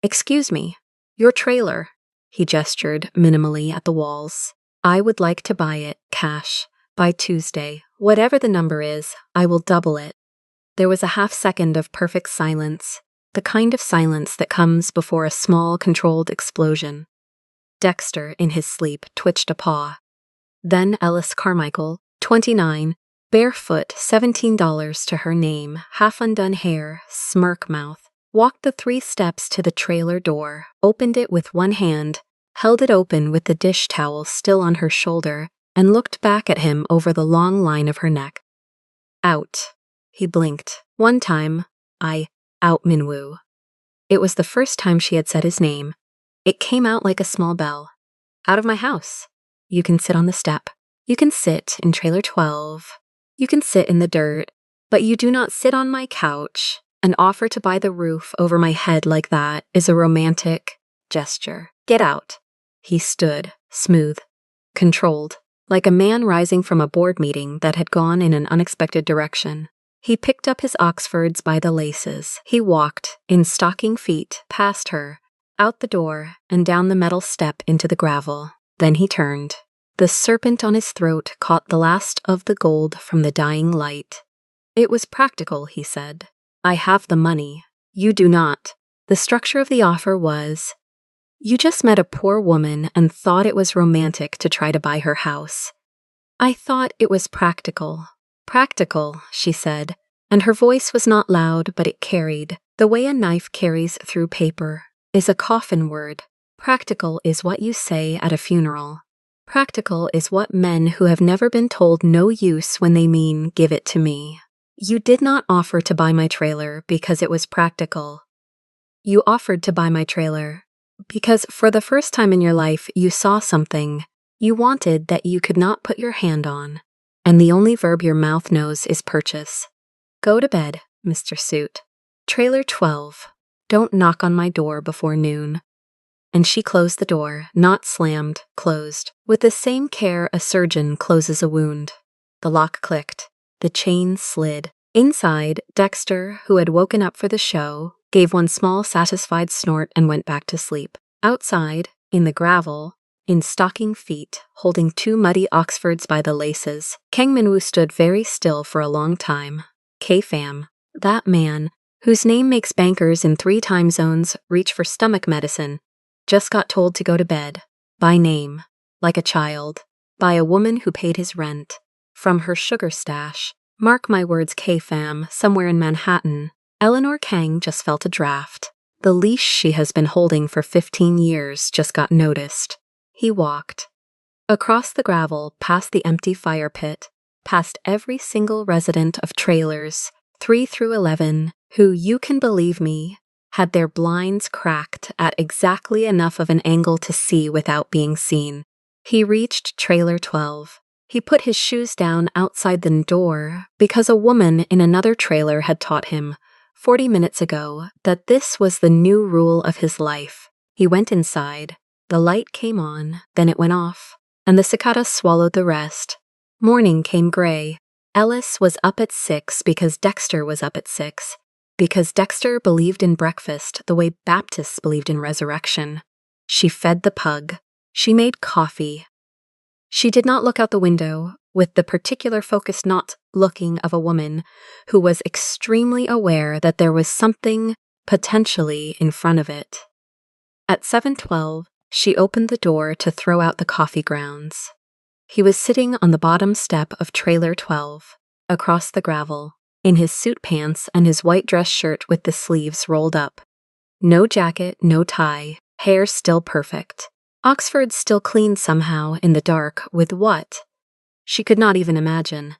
Excuse me, your trailer, he gestured minimally at the walls. I would like to buy it, cash, by Tuesday. Whatever the number is, I will double it. There was a half-second of perfect silence, the kind of silence that comes before a small, controlled explosion. Dexter, in his sleep, twitched a paw. Then Ellis Carmichael, 29, barefoot, $17 to her name, half-undone hair, smirk mouth, walked the 3 steps to the trailer door, opened it with one hand, held it open with the dish towel still on her shoulder, and looked back at him over the long line of her neck. Out. He blinked. One time, out Minwoo. It was the first time she had said his name. It came out like a small bell. Out of my house. You can sit on the step. You can sit in trailer 12. You can sit in the dirt, but you do not sit on my couch. An offer to buy the roof over my head like that is a romantic gesture. Get out. He stood, smooth, controlled, like a man rising from a board meeting that had gone in an unexpected direction. He picked up his Oxfords by the laces. He walked, in stocking feet, past her, out the door, and down the metal step into the gravel. Then he turned. The serpent on his throat caught the last of the gold from the dying light. It was practical, he said. I have the money. You do not. The structure of the offer was, you just met a poor woman and thought it was romantic to try to buy her house. I thought it was practical. Practical, she said, and her voice was not loud, but it carried. The way a knife carries through paper is a coffin word. Practical is what you say at a funeral. Practical is what men who have never been told no use when they mean give it to me. You did not offer to buy my trailer because it was practical. You offered to buy my trailer because for the first time in your life you saw something you wanted that you could not put your hand on, and the only verb your mouth knows is purchase. Go to bed, Mr. Suit. Trailer 12. Don't knock on my door before noon. And she closed the door, not slammed, closed, with the same care a surgeon closes a wound. The lock clicked. The chain slid. Inside, Dexter, who had woken up for the show, gave one small satisfied snort and went back to sleep. Outside, in the gravel, in stocking feet, holding 2 muddy Oxfords by the laces, Kang Minwoo stood very still for a long time. K-Fam, that man, whose name makes bankers in 3 time zones reach for stomach medicine, just got told to go to bed, by name, like a child, by a woman who paid his rent, from her sugar stash. Mark my words, K-Fam, somewhere in Manhattan, Eleanor Kang just felt a draft. The leash she has been holding for 15 years just got noticed. He walked. Across the gravel, past the empty fire pit, past every single resident of trailers, 3 through 11, who, you can believe me, had their blinds cracked at exactly enough of an angle to see without being seen. He reached trailer 12. He put his shoes down outside the door because a woman in another trailer had taught him, 40 minutes ago, that this was the new rule of his life. He went inside. The light came on, then it went off, and the cicada swallowed the rest. Morning came gray. Ellis was up at 6 because Dexter was up at 6, because Dexter believed in breakfast the way Baptists believed in resurrection. She fed the pug. She made coffee. She did not look out the window, with the particular focused not looking of a woman who was extremely aware that there was something potentially in front of it. At 7:12, she opened the door to throw out the coffee grounds. He was sitting on the bottom step of trailer 12, across the gravel, in his suit pants and his white dress shirt with the sleeves rolled up. No jacket, no tie, hair still perfect. Oxford still clean somehow in the dark with what? She could not even imagine.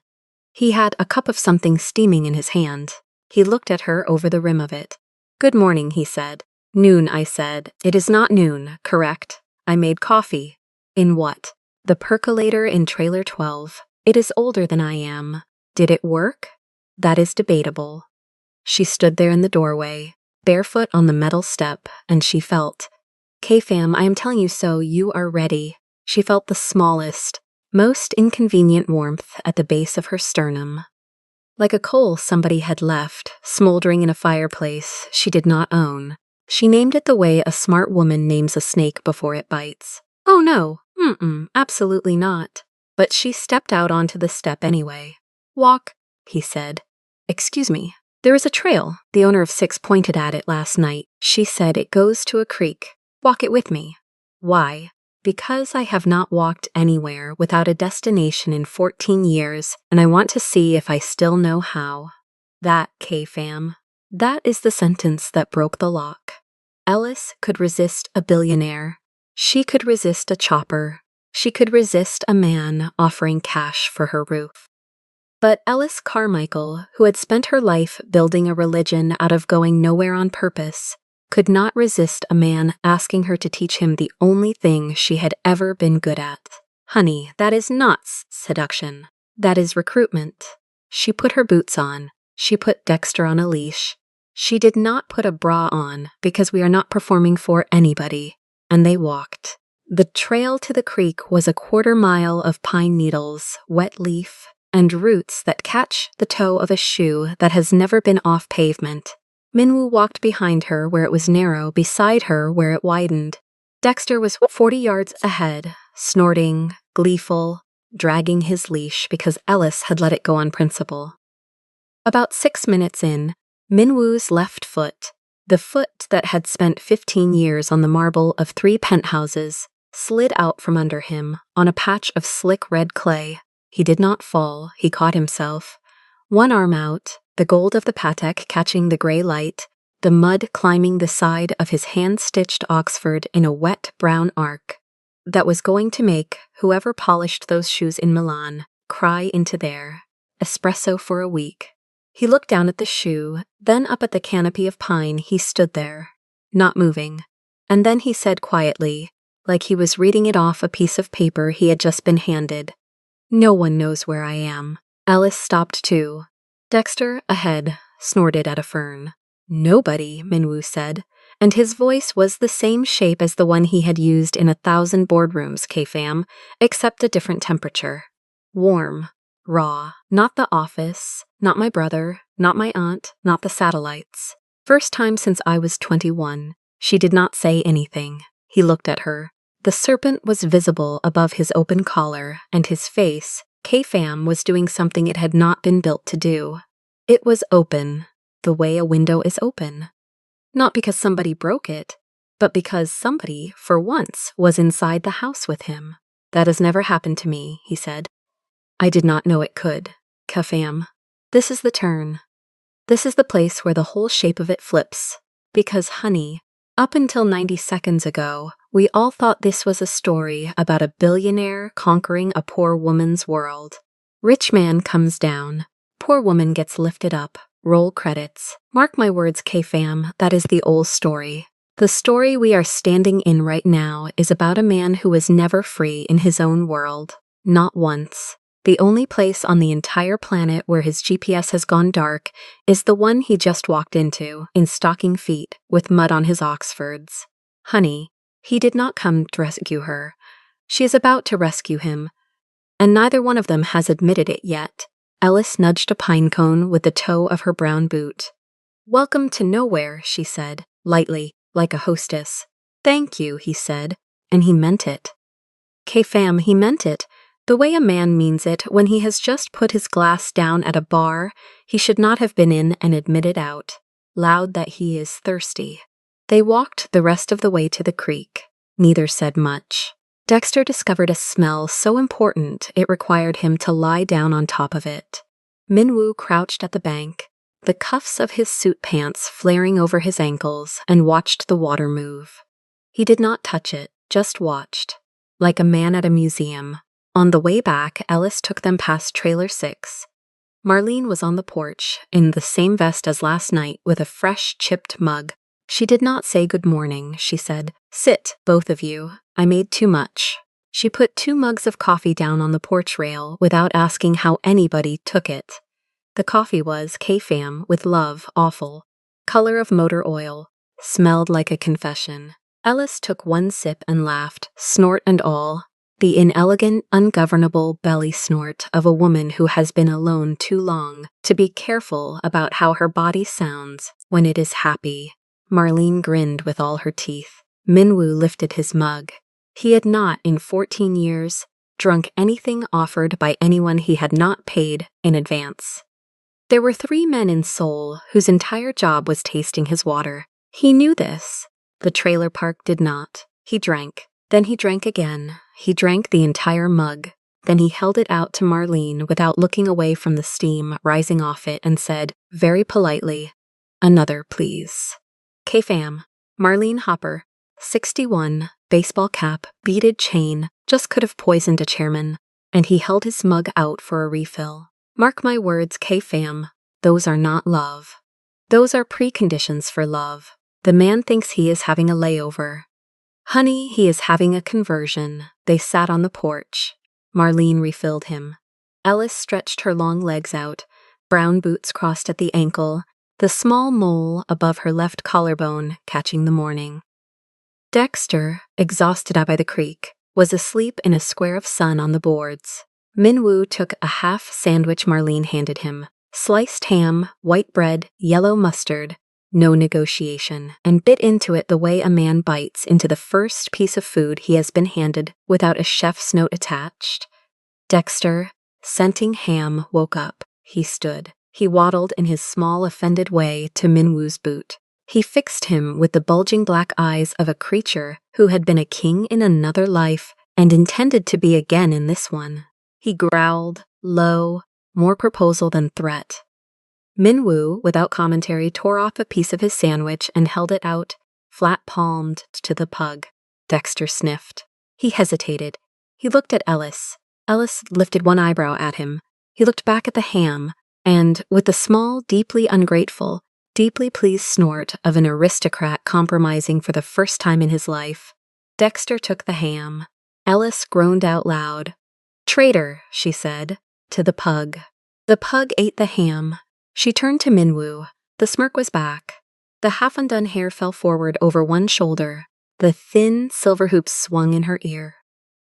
He had a cup of something steaming in his hand. He looked at her over the rim of it. "Good morning," he said. "Noon," I said. "It is not noon, correct? I made coffee." "In what?" "The percolator in trailer 12. It is older than I am. Did it work?" "That is debatable." She stood there in the doorway, barefoot on the metal step, and she felt, "K-Fam, I am telling you so, you are ready." She felt the smallest, most inconvenient warmth at the base of her sternum. Like a coal somebody had left, smoldering in a fireplace she did not own. She named it the way a smart woman names a snake before it bites. Oh no, absolutely not. But she stepped out onto the step anyway. "Walk," he said. "Excuse me. There is a trail. The owner of 6 pointed at it last night. She said it goes to a creek. Walk it with me." "Why?" "Because I have not walked anywhere without a destination in 14 years, and I want to see if I still know how." That, K-Fam. That is the sentence that broke the lock. Ellis could resist a billionaire. She could resist a chopper. She could resist a man offering cash for her roof. But Ellis Carmichael, who had spent her life building a religion out of going nowhere on purpose, could not resist a man asking her to teach him the only thing she had ever been good at. "Honey, that is not seduction. That is recruitment." She put her boots on. She put Dexter on a leash. She did not put a bra on because we are not performing for anybody. And they walked. The trail to the creek was a 1/4 mile of pine needles, wet leaf, and roots that catch the toe of a shoe that has never been off pavement. Minwoo walked behind her where it was narrow, beside her where it widened. Dexter was 40 yards ahead, snorting, gleeful, dragging his leash because Ellis had let it go on principle. About 6 minutes in, Minwoo's left foot, the foot that had spent 15 years on the marble of 3 penthouses, slid out from under him on a patch of slick red clay. He did not fall, he caught himself. One arm out, the gold of the Patek catching the gray light, the mud climbing the side of his hand-stitched Oxford in a wet brown arc that was going to make whoever polished those shoes in Milan cry into their espresso for a week. He looked down at the shoe, then up at the canopy of pine. He stood there, not moving. And then he said quietly, like he was reading it off a piece of paper he had just been handed, "No one knows where I am." Ellis stopped too. Dexter, ahead, snorted at a fern. Nobody, Minwoo said, and his voice was the same shape as the one he had used in 1,000 boardrooms, K-fam, except a different temperature. Warm, raw, not the office, not my brother, not my aunt, not the satellites. First time since I was 21. She did not say anything. He looked at her. The serpent was visible above his open collar, and his face, K-fam, was doing something it had not been built to do. It was open, the way a window is open. Not because somebody broke it, but because somebody, for once, was inside the house with him. That has never happened to me, he said. I did not know it could. K-fam. This is the turn. This is the place where the whole shape of it flips. Because, honey, up until 90 seconds ago, we all thought this was a story about a billionaire conquering a poor woman's world. Rich man comes down. Poor woman gets lifted up. Roll credits. Mark my words, K-fam, that is the old story. The story we are standing in right now is about a man who was never free in his own world. Not once. The only place on the entire planet where his GPS has gone dark is the one he just walked into, in stocking feet, with mud on his Oxfords. Honey, he did not come to rescue her. She is about to rescue him. And neither one of them has admitted it yet. Ellis nudged a pine cone with the toe of her brown boot. Welcome to nowhere, she said, lightly, like a hostess. Thank you, he said, and he meant it. K-fam, he meant it. The way a man means it when he has just put his glass down at a bar he should not have been in and admitted out, loud that he is thirsty. They walked the rest of the way to the creek. Neither said much. Dexter discovered a smell so important it required him to lie down on top of it. Minwoo crouched at the bank, the cuffs of his suit pants flaring over his ankles, and watched the water move. He did not touch it, just watched, like a man at a museum. On the way back, Ellis took them past Trailer 6. Marlene was on the porch, in the same vest as last night, with a fresh, chipped mug. She did not say good morning, she said. Sit, both of you. I made too much. She put 2 mugs of coffee down on the porch rail without asking how anybody took it. The coffee was, K-fam, with love, awful. Color of motor oil. Smelled like a confession. Ellis took 1 sip and laughed, snort and all. The inelegant, ungovernable belly snort of a woman who has been alone too long to be careful about how her body sounds when it is happy. Marlene grinned with all her teeth. Minwoo lifted his mug. He had not, in 14 years, drunk anything offered by anyone he had not paid in advance. There were 3 men in Seoul whose entire job was tasting his water. He knew this. The trailer park did not. He drank. Then he drank again. He drank the entire mug. Then he held it out to Marlene without looking away from the steam rising off it and said, very politely, "Another, please." K-fam, Marlene Hopper, 61, baseball cap, beaded chain, just could have poisoned a chairman, and he held his mug out for a refill. Mark my words, K-fam, those are not love. Those are preconditions for love. The man thinks he is having a layover. Honey, he is having a conversion. They sat on the porch. Marlene refilled him. Ellis stretched her long legs out, brown boots crossed at the ankle, the small mole above her left collarbone catching the morning. Dexter, exhausted out by the creek, was asleep in a square of sun on the boards. Minwoo took a half sandwich Marlene handed him, sliced ham, white bread, yellow mustard, no negotiation, and bit into it the way a man bites into the first piece of food he has been handed without a chef's note attached. Dexter, scenting ham, woke up. He stood. He waddled in his small, offended way to Minwoo's boot. He fixed him with the bulging black eyes of a creature who had been a king in another life and intended to be again in this one. He growled, low, more proposal than threat. Minwoo, without commentary, tore off a piece of his sandwich and held it out, flat-palmed, to the pug. Dexter sniffed. He hesitated. He looked at Ellis. Ellis lifted one eyebrow at him. He looked back at the ham, and, with the small, deeply ungrateful, deeply pleased snort of an aristocrat compromising for the first time in his life, Dexter took the ham. Ellis groaned out loud. "Traitor," she said, to the pug. The pug ate the ham. She turned to Minwoo. The smirk was back. The half-undone hair fell forward over one shoulder. The thin silver hoops swung in her ear.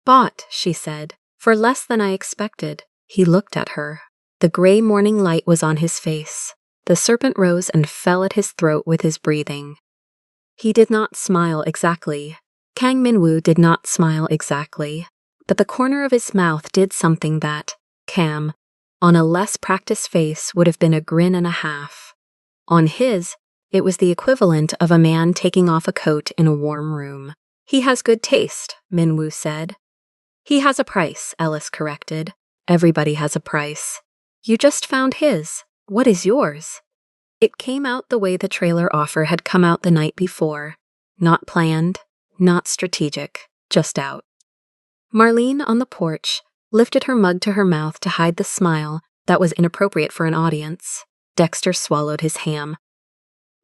"Bought," she said, "for less than I expected." He looked at her. The gray morning light was on his face. The serpent rose and fell at his throat with his breathing. He did not smile exactly. Kang Min-woo did not smile exactly. But the corner of his mouth did something that, Cam, on a less practiced face would have been a grin and a half. On his, it was the equivalent of a man taking off a coat in a warm room. "He has good taste," Min-woo said. "He has a price," Ellis corrected. "Everybody has a price. You just found his. What is yours?" It came out the way the trailer offer had come out the night before. Not planned, not strategic, just out. Marlene, on the porch, lifted her mug to her mouth to hide the smile that was inappropriate for an audience. Dexter swallowed his ham.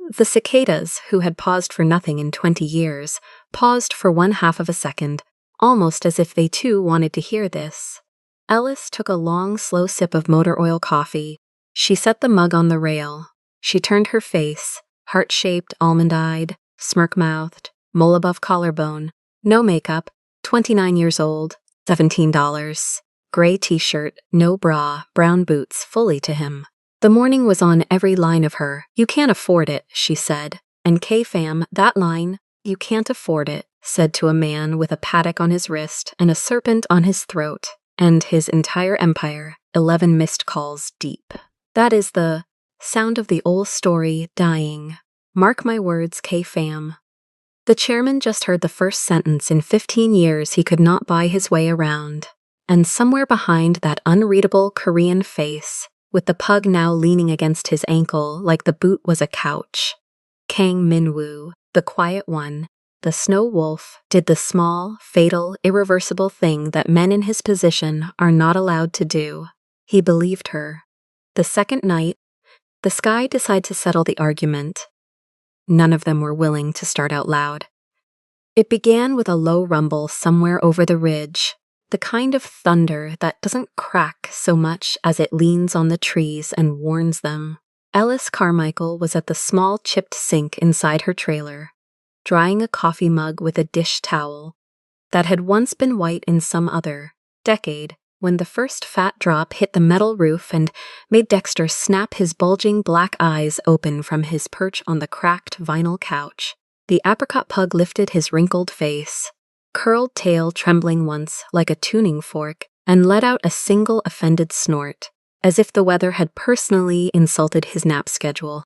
The cicadas, who had paused for nothing in 20 years, paused for 1/2 of a second, almost as if they too wanted to hear this. Ellis took a long, slow sip of motor oil coffee. She set the mug on the rail. She turned her face, heart-shaped, almond-eyed, smirk-mouthed, mole above collarbone, no makeup, 29 years old, $17, gray t-shirt, no bra, brown boots, fully to him. The morning was on every line of her. "You can't afford it," she said. And K-Fam, that line, "You can't afford it," said to a man with a paddock on his wrist and a serpent on his throat, and his entire empire, 11 missed calls deep. That is the sound of the old story dying. Mark my words, K-Fam. The chairman just heard the first sentence in 15 years he could not buy his way around. And somewhere behind that unreadable Korean face, with the pug now leaning against his ankle like the boot was a couch, Kang Min-woo, the quiet one, the snow wolf, did the small, fatal, irreversible thing that men in his position are not allowed to do. He believed her. The second night, the sky decided to settle the argument. None of them were willing to start out loud. It began with a low rumble somewhere over the ridge, the kind of thunder that doesn't crack so much as it leans on the trees and warns them. Ellis Carmichael was at the small chipped sink inside her trailer, drying a coffee mug with a dish towel that had once been white in some other decade, when the first fat drop hit the metal roof and made Dexter snap his bulging black eyes open from his perch on the cracked vinyl couch. The apricot pug lifted his wrinkled face, curled tail trembling once like a tuning fork, and let out a single offended snort, as if the weather had personally insulted his nap schedule.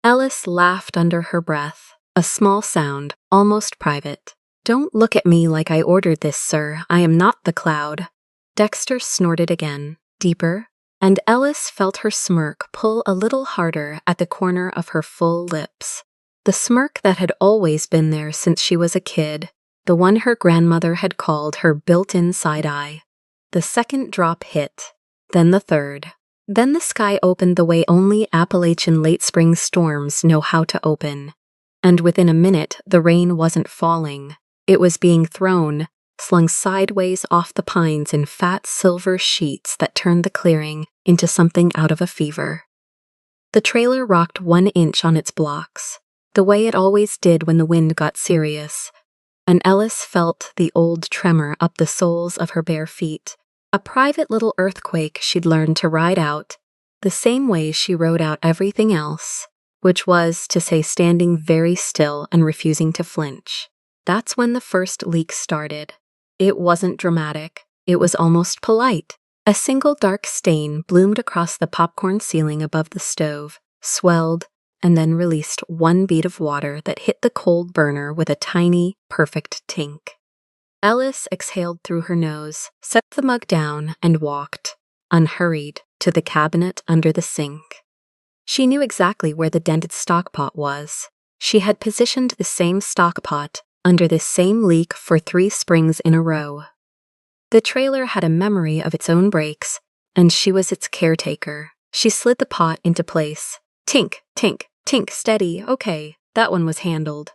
Ellis laughed under her breath, a small sound, almost private. "Don't look at me like I ordered this, sir. I am not the cloud." Dexter snorted again, deeper, and Ellis felt her smirk pull a little harder at the corner of her full lips. The smirk that had always been there since she was a kid, the one her grandmother had called her built-in side-eye. The second drop hit, then the third. Then the sky opened the way only Appalachian late spring storms know how to open. And within a minute, the rain wasn't falling. It was being thrown, slung sideways off the pines in fat silver sheets that turned the clearing into something out of a fever. The trailer rocked 1 inch on its blocks, the way it always did when the wind got serious, and Ellis felt the old tremor up the soles of her bare feet, a private little earthquake she'd learned to ride out, the same way she rode out everything else, which was to say standing very still and refusing to flinch. That's when the first leak started. It wasn't dramatic. It was almost polite. A single dark stain bloomed across the popcorn ceiling above the stove, swelled, and then released 1 bead of water that hit the cold burner with a tiny, perfect tink. Ellis exhaled through her nose, set the mug down, and walked, unhurried, to the cabinet under the sink. She knew exactly where the dented stockpot was. She had positioned the same stockpot under this same leak for 3 springs in a row. The trailer had a memory of its own brakes, and she was its caretaker. She slid the pot into place. Tink, tink, tink, steady, okay, that one was handled.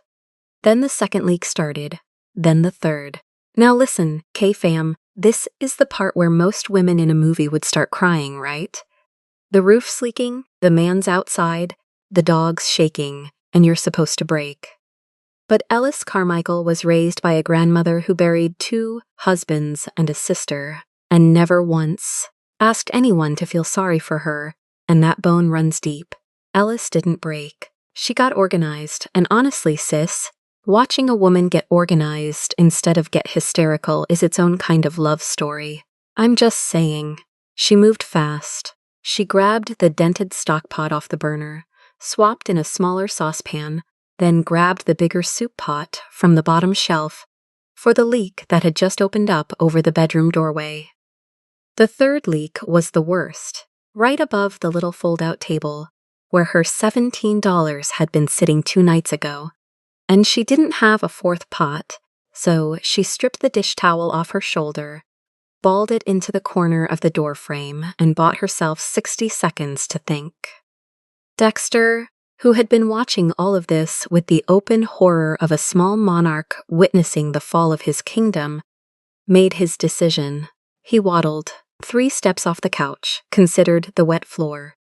Then the second leak started, then the third. Now listen, K-Fam, this is the part where most women in a movie would start crying, right? The roof's leaking, the man's outside, the dog's shaking, and you're supposed to break. But Ellis Carmichael was raised by a grandmother who buried 2 husbands and a sister, and never once asked anyone to feel sorry for her, and that bone runs deep. Ellis didn't break. She got organized, and honestly, sis, watching a woman get organized instead of get hysterical is its own kind of love story. I'm just saying. She moved fast. She grabbed the dented stockpot off the burner, swapped in a smaller saucepan, then grabbed the bigger soup pot from the bottom shelf for the leak that had just opened up over the bedroom doorway. The third leak was the worst, right above the little fold-out table, where her $17 had been sitting 2 nights ago. And she didn't have a 4th pot, so she stripped the dish towel off her shoulder, balled it into the corner of the door frame, and bought herself 60 seconds to think. Dexter, who had been watching all of this with the open horror of a small monarch witnessing the fall of his kingdom, made his decision. He waddled 3 steps off the couch, considered the wet floor,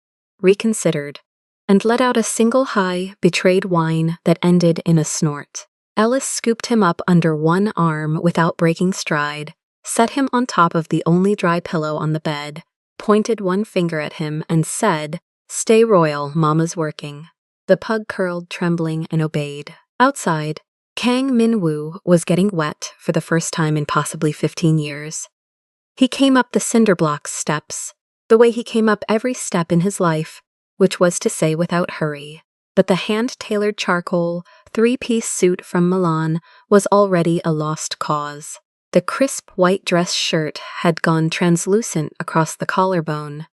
reconsidered, and let out a single high, betrayed whine that ended in a snort. Ellis scooped him up under one arm without breaking stride, set him on top of the only dry pillow on the bed, pointed one finger at him, and said, "Stay royal, Mama's working." The pug curled, trembling, and obeyed. Outside, Kang Min-woo was getting wet for the first time in possibly 15 years. He came up the cinder block steps, the way he came up every step in his life, which was to say without hurry. But the hand-tailored charcoal, 3-piece suit from Milan was already a lost cause. The crisp white dress shirt had gone translucent across the collarbone.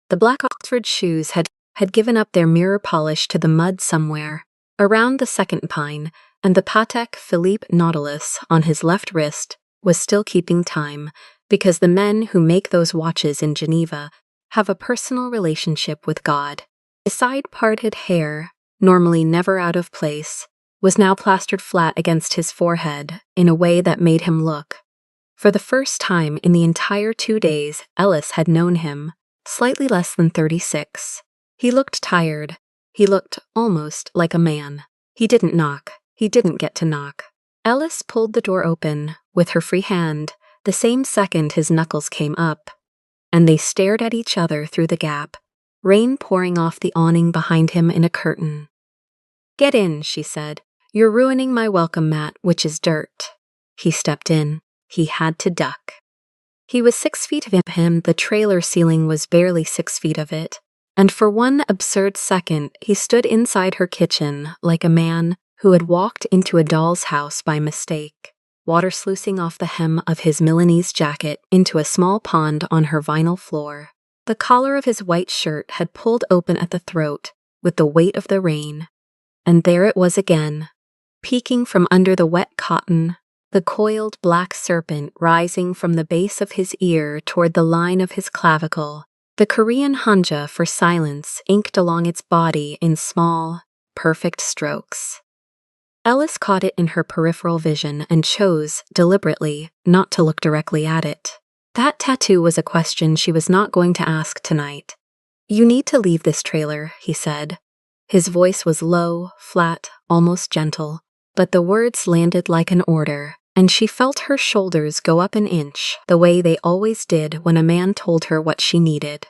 The black Oxford shoes had given up their mirror polish to the mud somewhere around the second pine, and the Patek Philippe Nautilus on his left wrist was still keeping time, because the men who make those watches in Geneva have a personal relationship with God. His side-parted hair, normally never out of place, was now plastered flat against his forehead in a way that made him look. For the first time in the entire 2 days Ellis had known him, slightly less than 36. He looked tired. He looked almost like a man. He didn't knock. He didn't get to knock. Ellis pulled the door open with her free hand the same second his knuckles came up, and they stared at each other through the gap, rain pouring off the awning behind him in a curtain. "Get in," she said. "You're ruining my welcome mat, which is dirt." He stepped in. He had to duck. He was 6 feet of him. The trailer ceiling was barely 6 feet of it. And for one absurd second, he stood inside her kitchen like a man who had walked into a doll's house by mistake, water sluicing off the hem of his Milanese jacket into a small pond on her vinyl floor. The collar of his white shirt had pulled open at the throat with the weight of the rain, and there it was again, peeking from under the wet cotton, the coiled black serpent rising from the base of his ear toward the line of his clavicle, the Korean hanja for silence inked along its body in small, perfect strokes. Ellis caught it in her peripheral vision and chose, deliberately, not to look directly at it. That tattoo was a question she was not going to ask tonight. "You need to leave this trailer," he said. His voice was low, flat, almost gentle, but the words landed like an order, and she felt her shoulders go up an inch, the way they always did when a man told her what she needed.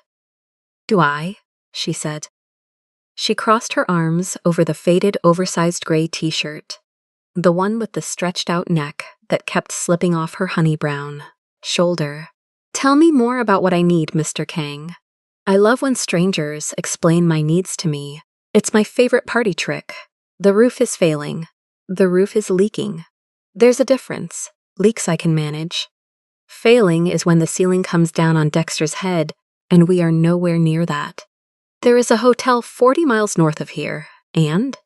"Do I?" she said. She crossed her arms over the faded, oversized gray t-shirt, the one with the stretched-out neck that kept slipping off her honey brown shoulder. "Tell me more about what I need, Mr. Kang. I love when strangers explain my needs to me. It's my favorite party trick. The roof is failing. The roof is leaking. There's a difference. Leaks I can manage. Failing is when the ceiling comes down on Dexter's head, and we are nowhere near that. There is a hotel 40 miles north of here, and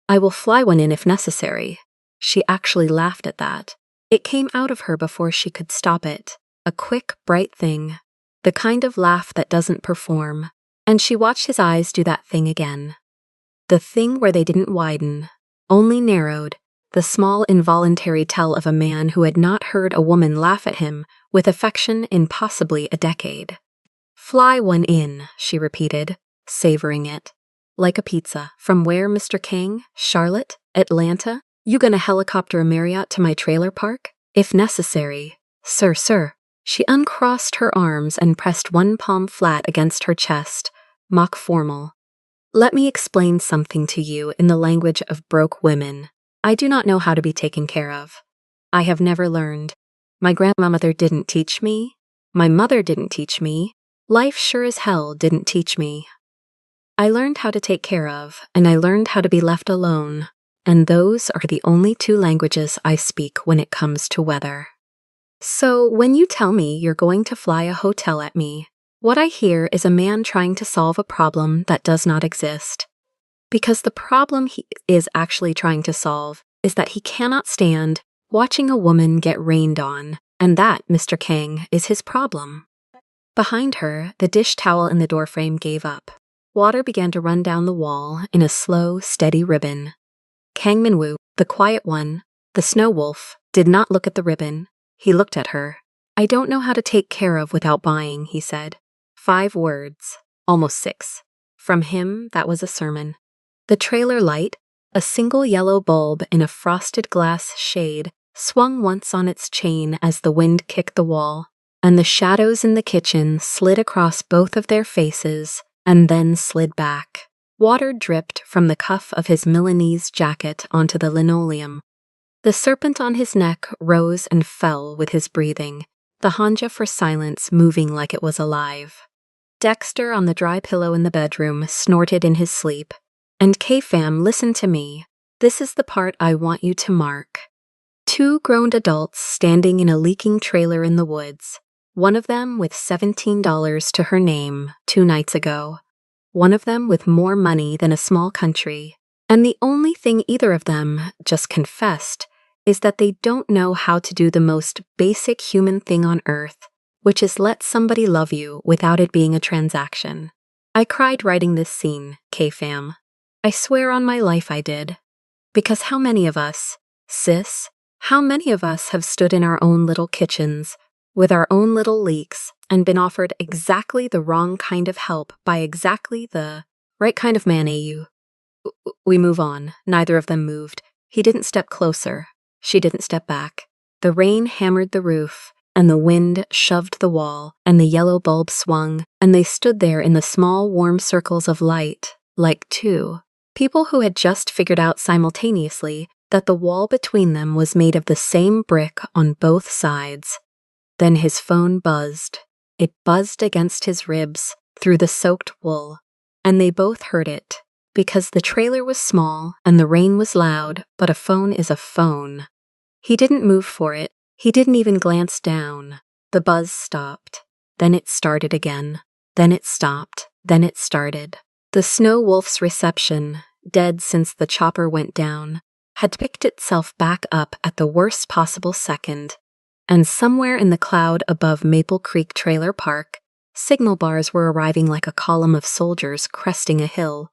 I will fly one in if necessary." She actually laughed at that. It came out of her before she could stop it, a quick, bright thing, the kind of laugh that doesn't perform, and she watched his eyes do that thing again. The thing where they didn't widen, only narrowed, the small involuntary tell of a man who had not heard a woman laugh at him with affection in possibly a decade. "Fly one in," she repeated, savoring it. like a pizza. From where, Mr. Kang? Charlotte? Atlanta? You gonna helicopter a Marriott to my trailer park? If necessary. Sir. She uncrossed her arms and pressed one palm flat against her chest, mock formal. Let me explain something to you in the language of broke women. I do not know how to be taken care of. I have never learned. My grandmother didn't teach me. My mother didn't teach me. Life sure as hell didn't teach me. I learned how to take care of, and I learned how to be left alone, and those are the only two languages I speak when it comes to weather. So when you tell me you're going to fly a hotel at me, what I hear is a man trying to solve a problem that does not exist. Because the problem he is actually trying to solve is that he cannot stand watching a woman get rained on, and that, Mr. Kang, is his problem. Behind her, the dish towel in the doorframe gave up. Water began to run down the wall in a slow, steady ribbon. Kang Minwoo, the quiet one, the snow wolf, did not look at the ribbon. He looked at her. I don't know how to take care of without buying, he said. 5 words. Almost 6. From him, that was a sermon. The trailer light, a single yellow bulb in a frosted glass shade, swung once on its chain as the wind kicked the wall, and the shadows in the kitchen slid across both of their faces and then slid back. Water dripped from the cuff of his Milanese jacket onto the linoleum. The serpent on his neck rose and fell with his breathing, the hanja for silence moving like it was alive. Dexter on the dry pillow in the bedroom snorted in his sleep. And K-Fam, listen to me. This is the part I want you to mark. 2 grown adults standing in a leaking trailer in the woods. One of them with $17 to her name 2 nights ago. One of them with more money than a small country. And the only thing either of them just confessed is that they don't know how to do the most basic human thing on earth, which is let somebody love you without it being a transaction. I cried writing this scene, K-Fam. I swear on my life I did. Because how many of us, sis, how many of us have stood in our own little kitchens, with our own little leaks, and been offered exactly the wrong kind of help by exactly the right kind of man, We move on. Neither of them moved. He didn't step closer. She didn't step back. The rain hammered the roof, and the wind shoved the wall, and the yellow bulb swung, and they stood there in the small, warm circles of light, like 2 people who had just figured out simultaneously that the wall between them was made of the same brick on both sides. Then his phone buzzed. It buzzed against his ribs, through the soaked wool, and they both heard it. Because the trailer was small and the rain was loud, but a phone is a phone. He didn't move for it. He didn't even glance down. The buzz stopped. Then it started again. Then it stopped. Then it started. The snow wolf's reception, dead since the chopper went down, had picked itself back up at the worst possible second, and somewhere in the cloud above Maple Creek Trailer Park, signal bars were arriving like a column of soldiers cresting a hill.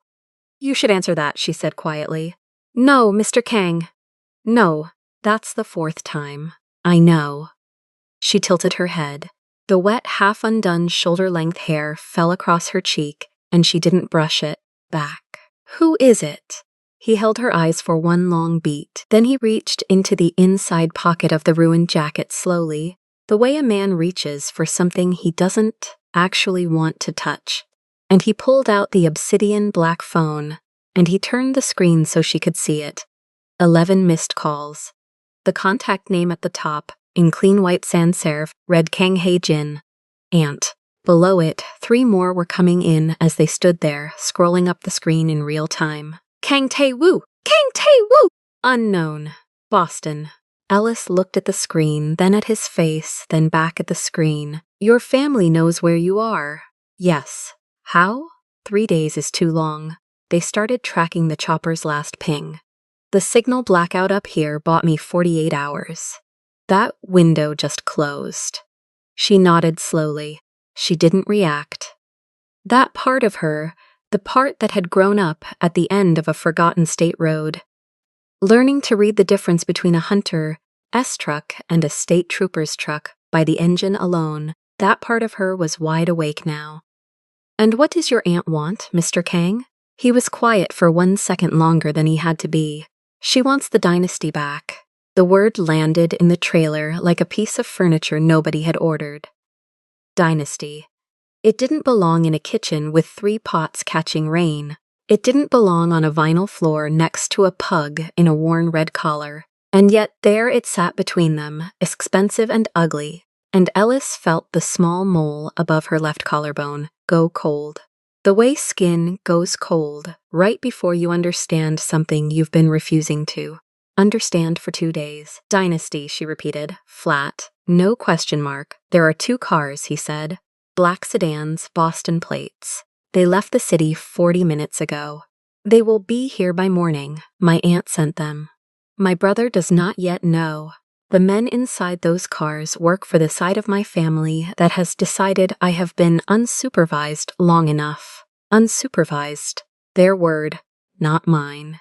You should answer that, she said quietly. No, Mr. Kang. No, that's the 4th time. I know. She tilted her head. The wet, half-undone shoulder-length hair fell across her cheek, and she didn't brush it back. Who is it? He held her eyes for one long beat. Then he reached into the inside pocket of the ruined jacket slowly, the way a man reaches for something he doesn't actually want to touch. And he pulled out the obsidian black phone, and he turned the screen so she could see it. 11 missed calls. The contact name at the top, in clean white sans serif, read Kang Hae-jin. Aunt. Below it, 3 more were coming in as they stood there, scrolling up the screen in real time. Kang Tae-woo! Kang Tae-woo! Unknown. Boston. Ellis looked at the screen, then at his face, then back at the screen. Your family knows where you are. Yes. How? 3 days is too long. They started tracking the chopper's last ping. The signal blackout up here bought me 48 hours. That window just closed. She nodded slowly. She didn't react. That part of her, the part that had grown up at the end of a forgotten state road, learning to read the difference between a hunter S-truck and a state trooper's truck by the engine alone, that part of her was wide awake now. And what does your aunt want, Mr. Kang? He was quiet for 1 second longer than he had to be. She wants the dynasty back. The word landed in the trailer like a piece of furniture nobody had ordered. Dynasty. It didn't belong in a kitchen with 3 pots catching rain. It didn't belong on a vinyl floor next to a pug in a worn red collar. And yet there it sat between them, expensive and ugly, and Ellis felt the small mole above her left collarbone go cold. The way skin goes cold right before you understand something you've been refusing to understand for 2 days. Dynasty, she repeated, flat. No question mark. There are 2 cars, he said. Black sedans, Boston plates. They left the city 40 minutes ago. They will be here by morning. My aunt sent them. My brother does not yet know. The men inside those cars work for the side of my family that has decided I have been unsupervised long enough. Unsupervised. Their word, not mine.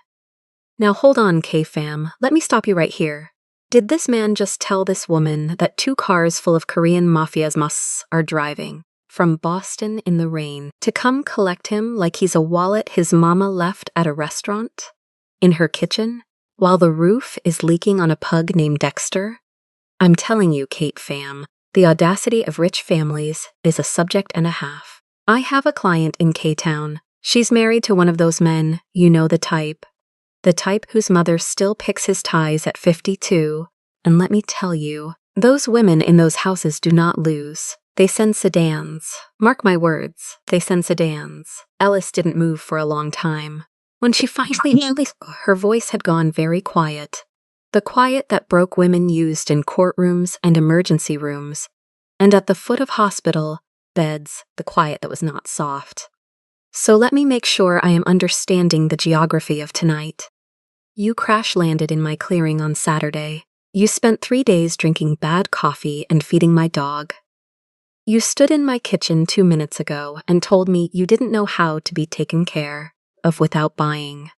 Now hold on, K-fam. Let me stop you right here. Did this man just tell this woman that 2 cars full of Korean Mafia's musts are driving from Boston in the rain to come collect him like he's a wallet his mama left at a restaurant? In her kitchen? While the roof is leaking on a pug named Dexter? I'm telling you, Kate fam, the audacity of rich families is a subject and a half. I have a client in K-Town. She's married to one of those men, you know the type. The type whose mother still picks his ties at 52. And let me tell you, those women in those houses do not lose. They send sedans. Mark my words, they send sedans. Ellis didn't move for a long time. When she finally her voice had gone very quiet. The quiet that broke women used in courtrooms and emergency rooms. And at the foot of hospital beds, the quiet that was not soft. So let me make sure I am understanding the geography of tonight. You crash-landed in my clearing on Saturday. You spent 3 days drinking bad coffee and feeding my dog. You stood in my kitchen 2 minutes ago and told me you didn't know how to be taken care of without buying.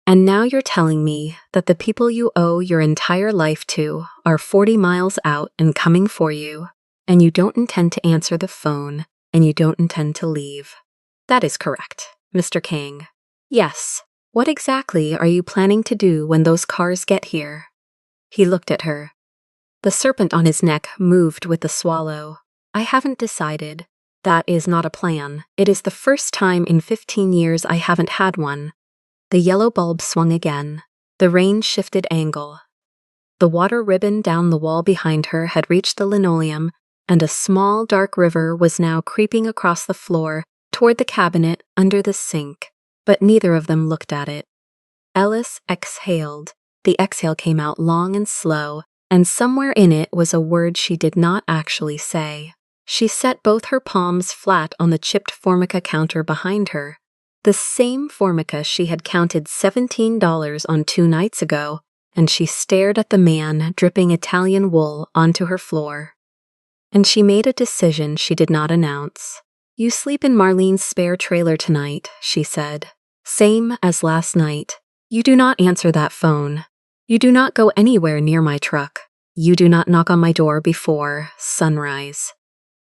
And now you're telling me that the people you owe your entire life to are 40 miles out and coming for you, and you don't intend to answer the phone, and you don't intend to leave. That is correct, Mr. King. Yes. What exactly are you planning to do when those cars get here? He looked at her. The serpent on his neck moved with the swallow. I haven't decided. That is not a plan. It is the first time in 15 years I haven't had one. The yellow bulb swung again. The rain shifted angle. The water ribbon down the wall behind her had reached the linoleum, and a small dark river was now creeping across the floor toward the cabinet under the sink, but neither of them looked at it. Ellis exhaled. The exhale came out long and slow, and somewhere in it was a word she did not actually say. She set both her palms flat on the chipped formica counter behind her, the same formica she had counted $17 on 2 nights ago, and she stared at the man dripping Italian wool onto her floor. And she made a decision she did not announce. You sleep in Marlene's spare trailer tonight, she said. Same as last night. You do not answer that phone. You do not go anywhere near my truck. You do not knock on my door before sunrise.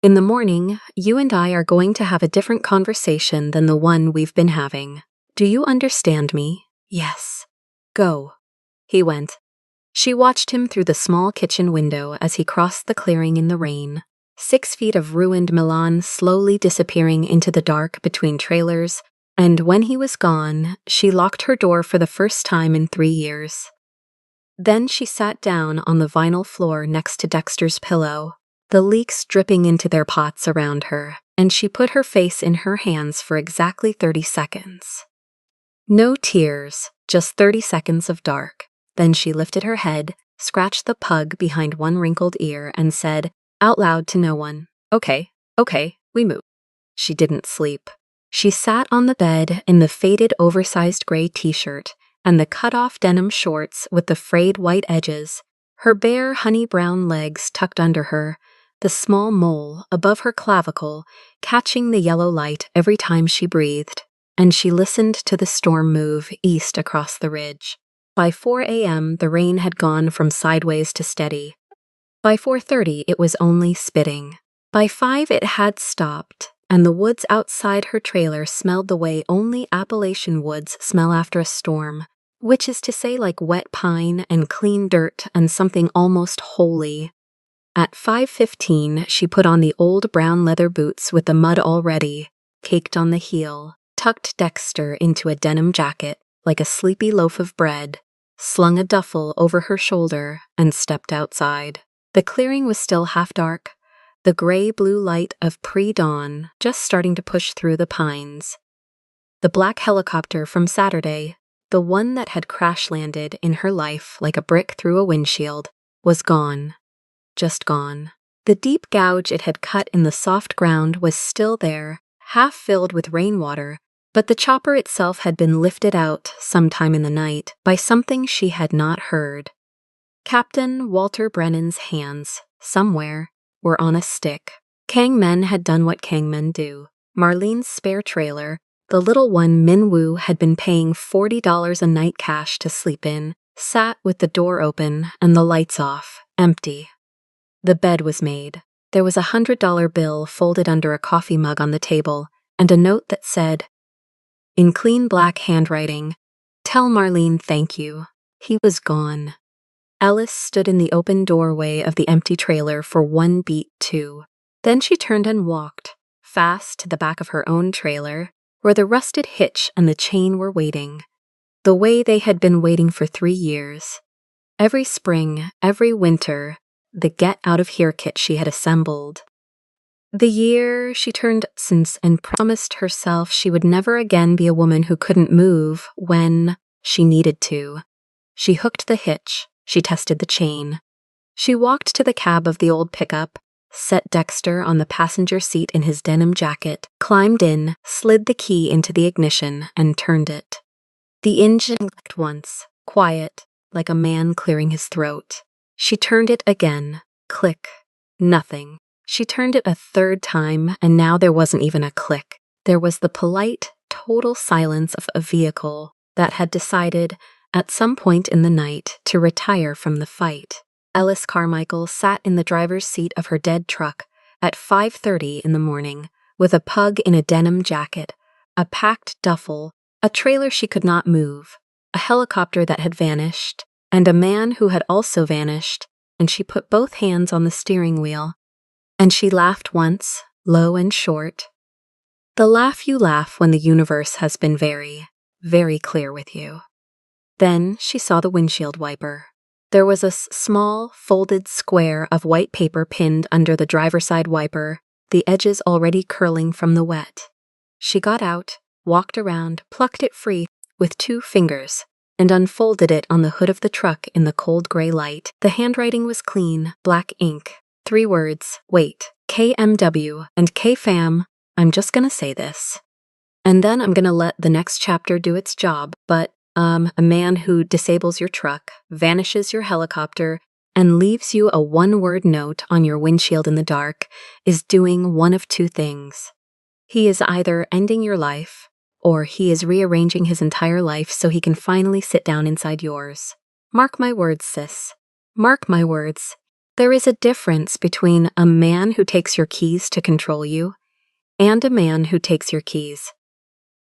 In the morning, you and I are going to have a different conversation than the one we've been having. Do you understand me? Yes. Go. He went. She watched him through the small kitchen window as he crossed the clearing in the rain. 6 feet of ruined Milan slowly disappearing into the dark between trailers, and when he was gone, she locked her door for the first time in 3 years. Then she sat down on the vinyl floor next to Dexter's pillow, the leaks dripping into their pots around her, and she put her face in her hands for exactly 30 seconds. No tears, just 30 seconds of dark. Then she lifted her head, scratched the pug behind one wrinkled ear, and said, out loud to no one, Okay, we move. She didn't sleep. She sat on the bed in the faded oversized gray t-shirt and the cut-off denim shorts with the frayed white edges, her bare honey-brown legs tucked under her, the small mole above her clavicle catching the yellow light every time she breathed, and she listened to the storm move east across the ridge. By 4 a.m., the rain had gone from sideways to steady. By 4:30, it was only spitting. By 5, it had stopped, and the woods outside her trailer smelled the way only Appalachian woods smell after a storm, which is to say like wet pine and clean dirt and something almost holy. At 5:15, she put on the old brown leather boots with the mud already caked on the heel, tucked Dexter into a denim jacket like a sleepy loaf of bread, slung a duffel over her shoulder, and stepped outside. The clearing was still half dark, the gray-blue light of pre-dawn just starting to push through the pines. The black helicopter from Saturday, the one that had crash-landed in her life like a brick through a windshield, was gone. Just gone. The deep gouge it had cut in the soft ground was still there, half filled with rainwater, but the chopper itself had been lifted out sometime in the night by something she had not heard. Captain Walter Brennan's hands, somewhere, were on a stick. Kang men had done what Kang men do. Marlene's spare trailer, the little one Minwoo had been paying $40 a night cash to sleep in, sat with the door open and the lights off, empty. The bed was made. There was a $100 bill folded under a coffee mug on the table, and a note that said, in clean black handwriting, "Tell Marlene thank you." He was gone. Alice stood in the open doorway of the empty trailer for one beat, too. Then she turned and walked, fast to the back of her own trailer, where the rusted hitch and the chain were waiting, the way they had been waiting for 3 years. Every spring, every winter, the get-out-of-here kit she had assembled. The year she turned since and promised herself she would never again be a woman who couldn't move when she needed to. She hooked the hitch, she tested the chain. She walked to the cab of the old pickup, set Dexter on the passenger seat in his denim jacket, climbed in, slid the key into the ignition, and turned it. The engine clicked once, quiet, like a man clearing his throat. She turned it again. Click. Nothing. She turned it a third time, and now there wasn't even a click. There was the polite, total silence of a vehicle that had decided, at some point in the night, to retire from the fight. Alice Carmichael sat in the driver's seat of her dead truck at 5:30 in the morning, with a pug in a denim jacket, a packed duffel, a trailer she could not move, a helicopter that had vanished, and a man who had also vanished, and she put both hands on the steering wheel. And she laughed once, low and short. The laugh you laugh when the universe has been very, very clear with you. Then she saw the windshield wiper. There was a small, folded square of white paper pinned under the driver's side wiper, the edges already curling from the wet. She got out, walked around, plucked it free with 2 fingers, and unfolded it on the hood of the truck in the cold gray light. The handwriting was clean, black ink. 3 words, wait, KMW and KFAM, I'm just gonna say this. And then I'm gonna let the next chapter do its job, but, a man who disables your truck, vanishes your helicopter, and leaves you a 1-word note on your windshield in the dark is doing one of 2 things. He is either ending your life, or he is rearranging his entire life so he can finally sit down inside yours. Mark my words, sis. Mark my words. There is a difference between a man who takes your keys to control you and a man who takes your keys,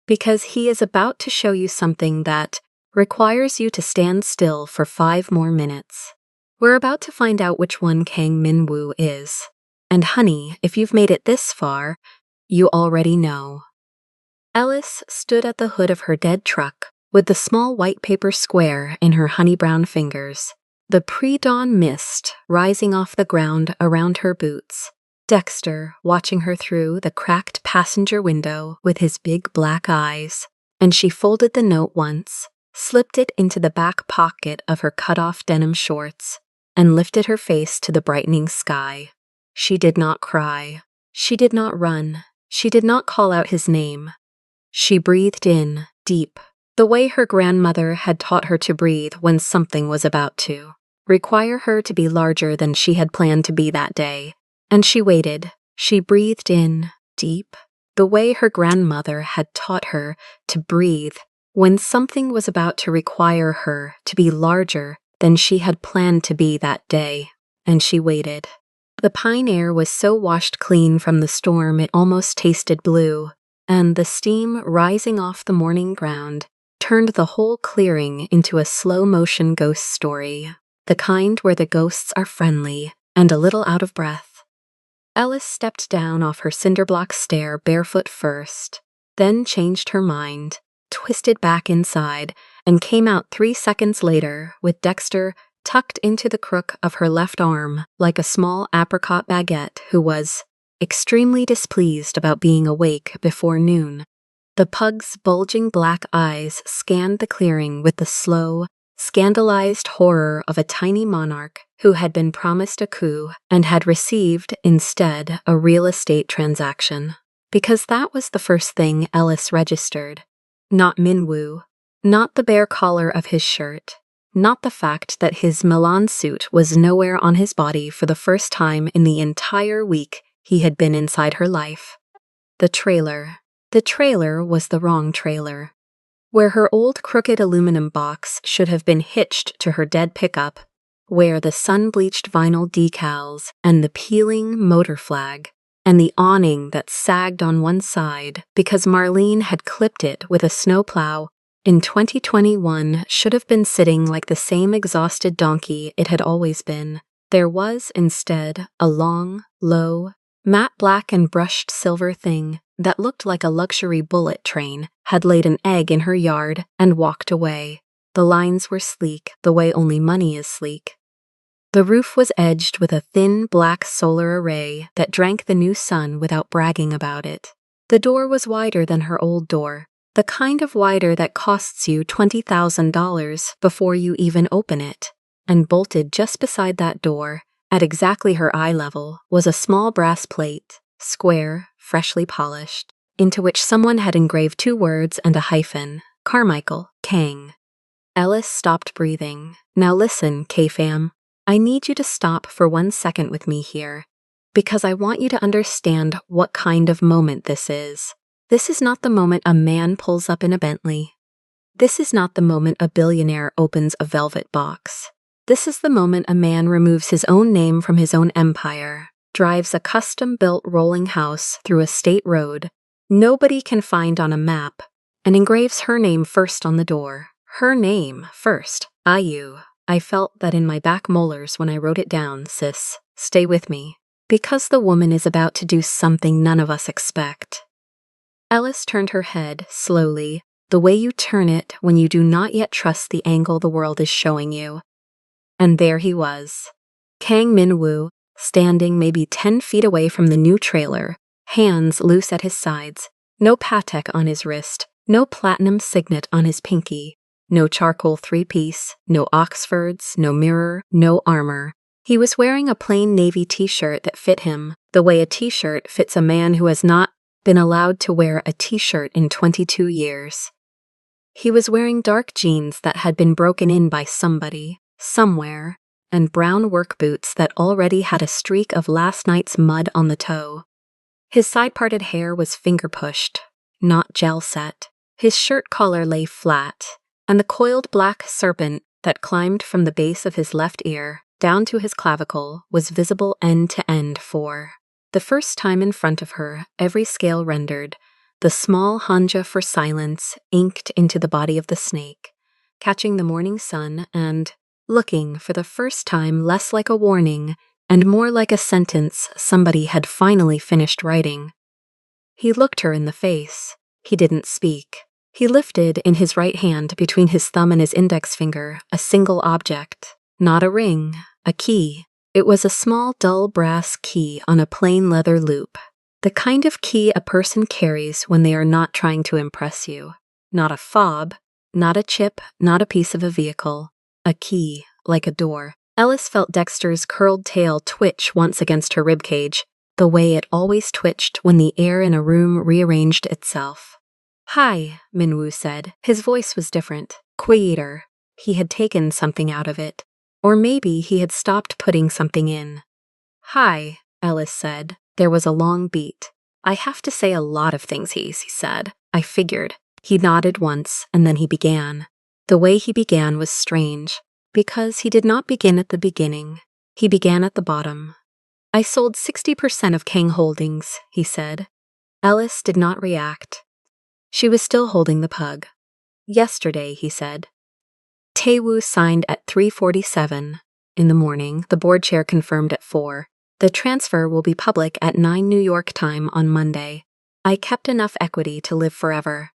because he is about to show you something that requires you to stand still for 5 more minutes. We're about to find out which one Kang Minwoo is. And honey, if you've made it this far, you already know. Alice stood at the hood of her dead truck with the small white paper square in her honey-brown fingers, the pre-dawn mist rising off the ground around her boots, Dexter watching her through the cracked passenger window with his big black eyes, and she folded the note once, slipped it into the back pocket of her cut-off denim shorts, and lifted her face to the brightening sky. She did not cry. She did not run. She did not call out his name. She breathed in, deep, the way her grandmother had taught her to breathe when something was about to require her to be larger than she had planned to be that day. And she waited. She breathed in, deep, the way her grandmother had taught her to breathe when something was about to require her to be larger than she had planned to be that day. And she waited. The pine air was so washed clean from the storm it almost tasted blue, and the steam rising off the morning ground turned the whole clearing into a slow-motion ghost story, the kind where the ghosts are friendly and a little out of breath. Ellis stepped down off her cinder-block stair barefoot first, then changed her mind, twisted back inside, and came out 3 seconds later with Dexter tucked into the crook of her left arm like a small apricot baguette who was extremely displeased about being awake before noon. The pug's bulging black eyes scanned the clearing with the slow, scandalized horror of a tiny monarch who had been promised a coup and had received, instead, a real estate transaction. Because that was the first thing Ellis registered. Not Minwoo, not the bare collar of his shirt, not the fact that his Milan suit was nowhere on his body for the first time in the entire week he had been inside her life. The trailer. The trailer was the wrong trailer. Where her old crooked aluminum box should have been hitched to her dead pickup, where the sun-bleached vinyl decals and the peeling motor flag and the awning that sagged on one side because Marlene had clipped it with a snowplow in 2021 should have been sitting like the same exhausted donkey it had always been. There was, instead, a long, low, matte black and brushed silver thing that looked like a luxury bullet train had laid an egg in her yard and walked away. The lines were sleek, the way only money is sleek. The roof was edged with a thin black solar array that drank the new sun without bragging about it. The door was wider than her old door, the kind of wider that costs you $20,000 before you even open it, and bolted just beside that door, at exactly her eye level, was a small brass plate, square, freshly polished, into which someone had engraved 2 words and a hyphen, Carmichael, Kang. Ellis stopped breathing. Now listen, K-fam. I need you to stop for 1 second with me here, because I want you to understand what kind of moment this is. This is not the moment a man pulls up in a Bentley. This is not the moment a billionaire opens a velvet box. This is the moment a man removes his own name from his own empire, drives a custom-built rolling house through a state road nobody can find on a map, and engraves her name first on the door. Her name first. I felt that in my back molars when I wrote it down, sis. Stay with me. Because the woman is about to do something none of us expect. Ellis turned her head, slowly, the way you turn it when you do not yet trust the angle the world is showing you. And there he was. Kang Min-woo, standing maybe 10 feet away from the new trailer, hands loose at his sides, no Patek on his wrist, no platinum signet on his pinky, no charcoal 3-piece, no Oxfords, no mirror, no armor. He was wearing a plain navy t-shirt that fit him, the way a t-shirt fits a man who has not been allowed to wear a t-shirt in 22 years. He was wearing dark jeans that had been broken in by somebody, somewhere, and brown work boots that already had a streak of last night's mud on the toe. His side-parted hair was finger-pushed, not gel-set. His shirt collar lay flat, and the coiled black serpent that climbed from the base of his left ear down to his clavicle was visible end to end for the first time in front of her, every scale rendered, the small hanja for silence inked into the body of the snake, catching the morning sun and looking for the first time less like a warning and more like a sentence somebody had finally finished writing. He looked her in the face. He didn't speak. He lifted in his right hand between his thumb and his index finger a single object, not a ring, a key. It was a small, dull brass key on a plain leather loop, the kind of key a person carries when they are not trying to impress you. Not a fob, not a chip, not a piece of a vehicle. A key, like a door. Ellis felt Dexter's curled tail twitch once against her ribcage, the way it always twitched when the air in a room rearranged itself. "Hi," Minwoo said. His voice was different, quieter. He had taken something out of it. Or maybe he had stopped putting something in. "Hi," Ellis said. There was a long beat. "I have to say a lot of things, he said. I figured." He nodded once, and then he began. The way he began was strange, because he did not begin at the beginning. He began at the bottom. I sold 60% of Kang Holdings, he said. Ellis did not react. She was still holding the pug. Yesterday, he said. Taewoo signed at 3:47. In the morning, the board chair confirmed at 4. The transfer will be public at 9 New York time on Monday. I kept enough equity to live forever.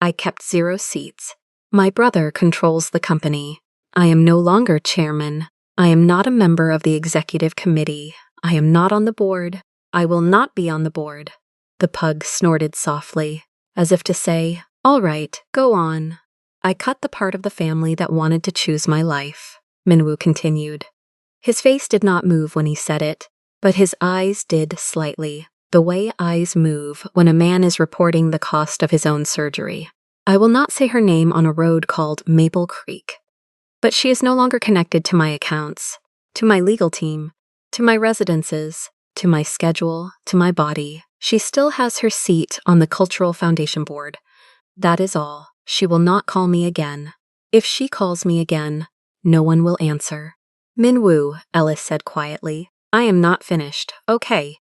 I kept 0 seats. My brother controls the company. I am no longer chairman. I am not a member of the executive committee. I am not on the board. I will not be on the board. The pug snorted softly, as if to say, "All right, go on." I cut the part of the family that wanted to choose my life, Minwoo continued. His face did not move when he said it, but his eyes did slightly, the way eyes move when a man is reporting the cost of his own surgery. I will not say her name on a road called Maple Creek. But she is no longer connected to my accounts, to my legal team, to my residences, to my schedule, to my body. She still has her seat on the Cultural Foundation Board. That is all. She will not call me again. If she calls me again, no one will answer. Minwoo, Ellis said quietly, I am not finished, okay.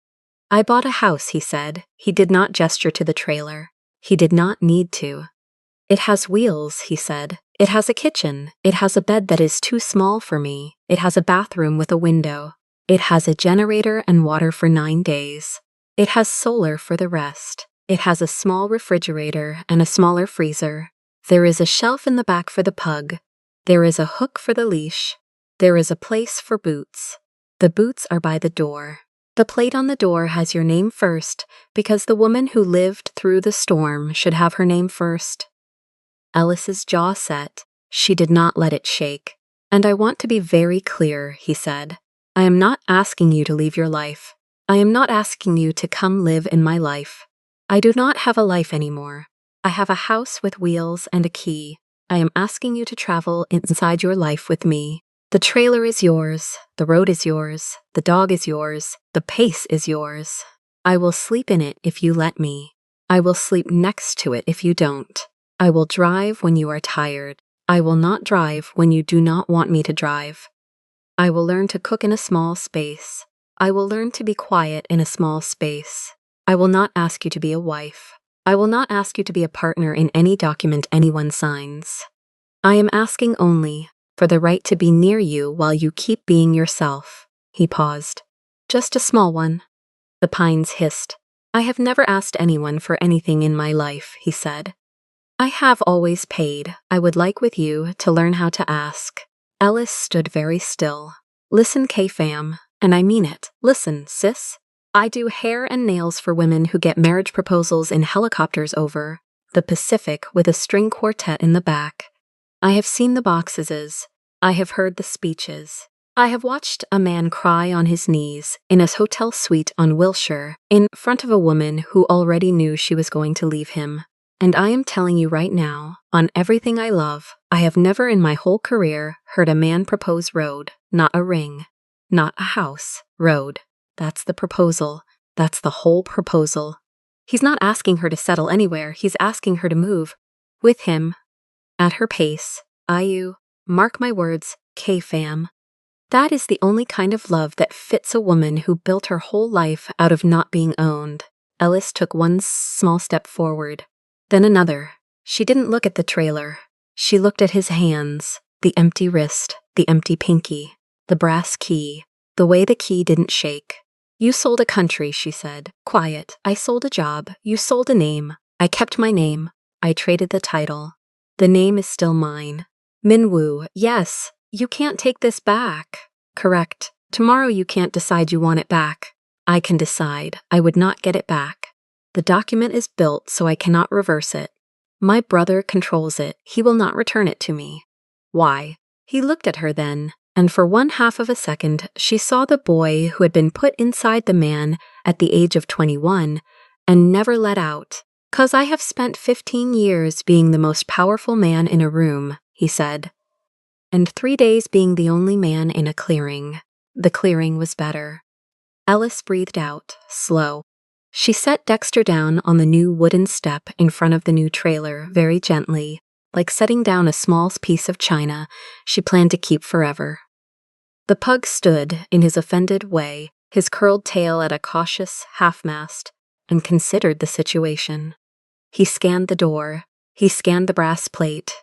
I bought a house, he said. He did not gesture to the trailer. He did not need to. It has wheels, he said. It has a kitchen. It has a bed that is too small for me. It has a bathroom with a window. It has a generator and water for 9 days. It has solar for the rest. It has a small refrigerator and a smaller freezer. There is a shelf in the back for the pug. There is a hook for the leash. There is a place for boots. The boots are by the door. The plate on the door has your name first because the woman who lived through the storm should have her name first. Ellis's jaw set. She did not let it shake. And I want to be very clear, he said. I am not asking you to leave your life. I am not asking you to come live in my life. I do not have a life anymore. I have a house with wheels and a key. I am asking you to travel inside your life with me. The trailer is yours. The road is yours. The dog is yours. The pace is yours. I will sleep in it if you let me. I will sleep next to it if you don't. I will drive when you are tired. I will not drive when you do not want me to drive. I will learn to cook in a small space. I will learn to be quiet in a small space. I will not ask you to be a wife. I will not ask you to be a partner in any document anyone signs. I am asking only for the right to be near you while you keep being yourself. He paused. Just a small one. The pines hissed. I have never asked anyone for anything in my life, he said. I have always paid. I would like with you to learn how to ask. Ellis stood very still. Listen, K-fam, and I mean it. Listen, sis. I do hair and nails for women who get marriage proposals in helicopters over the Pacific with a string quartet in the back. I have seen the boxes. I have heard the speeches. I have watched a man cry on his knees in his hotel suite on Wilshire in front of a woman who already knew she was going to leave him. And I am telling you right now, on everything I love, I have never in my whole career heard a man propose road, not a ring, not a house, road. That's the proposal. That's the whole proposal. He's not asking her to settle anywhere. He's asking her to move with him, at her pace. Mark my words, K-fam. That is the only kind of love that fits a woman who built her whole life out of not being owned. Ellis took one small step forward. Then another. She didn't look at the trailer. She looked at his hands, the empty wrist, the empty pinky, the brass key, the way the key didn't shake. You sold a country, she said. Quiet. I sold a job. You sold a name. I kept my name. I traded the title. The name is still mine. Minwoo, yes. You can't take this back. Correct. Tomorrow you can't decide you want it back. I can decide. I would not get it back. The document is built, so I cannot reverse it. My brother controls it. He will not return it to me. Why? He looked at her then, and for 1/2 of a second she saw the boy who had been put inside the man at the age of 21 and never let out. "'Cause I have spent 15 years being the most powerful man in a room," he said, "and 3 days being the only man in a clearing. The clearing was better." Ellis breathed out, slow. She set Dexter down on the new wooden step in front of the new trailer very gently, like setting down a small piece of china she planned to keep forever. The pug stood, in his offended way, his curled tail at a cautious half-mast, and considered the situation. He scanned the door. He scanned the brass plate.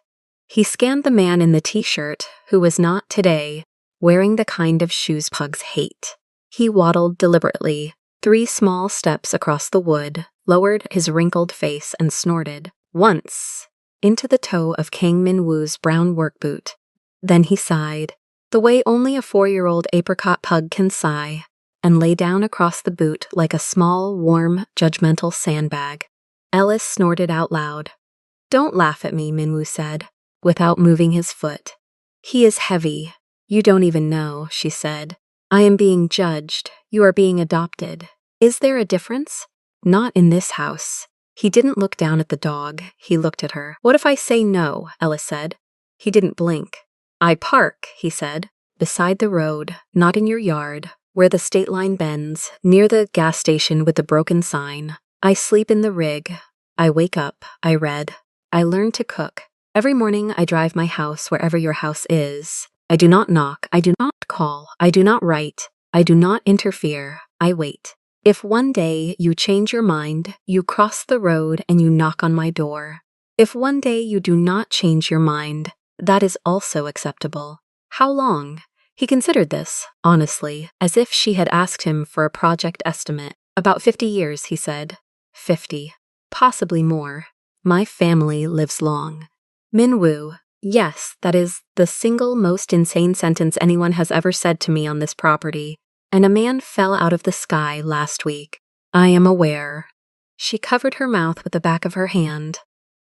He scanned the man in the t-shirt who was not today wearing the kind of shoes pugs hate. He waddled deliberately 3 small steps across the wood, lowered his wrinkled face, and snorted once into the toe of Kang Min-woo's brown work boot. Then he sighed, the way only a 4-year-old apricot pug can sigh, and lay down across the boot like a small, warm, judgmental sandbag. Ellis snorted out loud. "Don't laugh at me," Min-woo said, without moving his foot. "He is heavy. You don't even know," she said. "I am being judged. You are being adopted. Is there a difference?" "Not in this house." He didn't look down at the dog. He looked at her. "What if I say no?" Ellis said. He didn't blink. "I park," he said, "beside the road, not in your yard, where the state line bends, near the gas station with the broken sign. I sleep in the rig. I wake up. I read. I learn to cook. Every morning I drive my house wherever your house is. I do not knock. I do not call. I do not write. I do not interfere. I wait. If one day you change your mind, you cross the road and you knock on my door. If one day you do not change your mind, that is also acceptable. How long?" He considered this, honestly, as if she had asked him for a project estimate. "About 50 years, he said. 50. Possibly more. My family lives long." Min-woo, yes, that is the single most insane sentence anyone has ever said to me on this property. And a man fell out of the sky last week. I am aware. She covered her mouth with the back of her hand.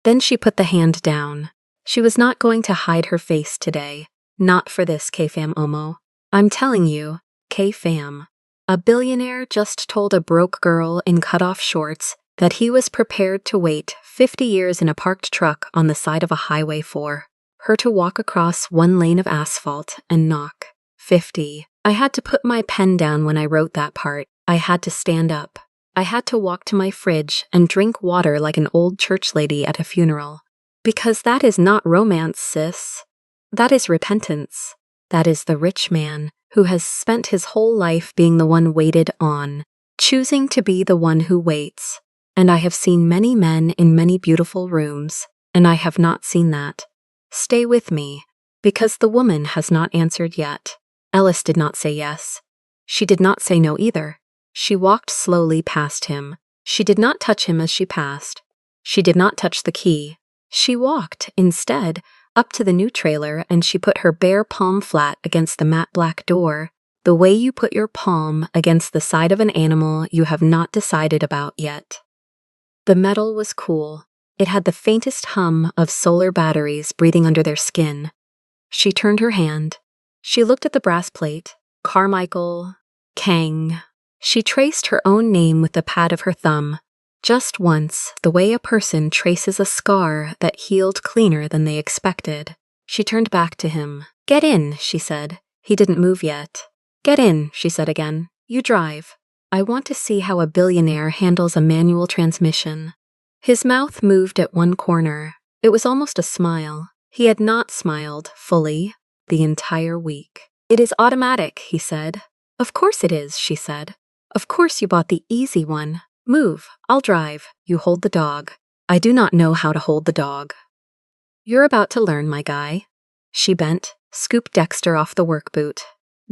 Then she put the hand down. She was not going to hide her face today. Not for this, K-Fam Omo. I'm telling you, K-Fam. A billionaire just told a broke girl in cut-off shorts that he was prepared to wait 50 years in a parked truck on the side of a highway for her to walk across 1 lane of asphalt and knock. 50. I had to put my pen down when I wrote that part. I had to stand up. I had to walk to my fridge and drink water like an old church lady at a funeral. Because that is not romance, sis. That is repentance. That is the rich man who has spent his whole life being the one waited on, choosing to be the one who waits. And I have seen many men in many beautiful rooms, and I have not seen that. Stay with me, because the woman has not answered yet. Ellis did not say yes. She did not say no either. She walked slowly past him. She did not touch him as she passed. She did not touch the key. She walked, instead, up to the new trailer, and she put her bare palm flat against the matte black door, the way you put your palm against the side of an animal you have not decided about yet. The metal was cool. It had the faintest hum of solar batteries breathing under their skin. She turned her hand. She looked at the brass plate. Carmichael, Kang. She traced her own name with the pad of her thumb. Just once, the way a person traces a scar that healed cleaner than they expected. She turned back to him. "Get in," she said. He didn't move yet. "Get in," she said again. "You drive. I want to see how a billionaire handles a manual transmission." His mouth moved at one corner. It was almost a smile. He had not smiled fully the entire week. "It is automatic," he said. "Of course it is," she said. "Of course you bought the easy one. Move, I'll drive. You hold the dog." "I do not know how to hold the dog." "You're about to learn, my guy." She bent, scooped Dexter off the work boot,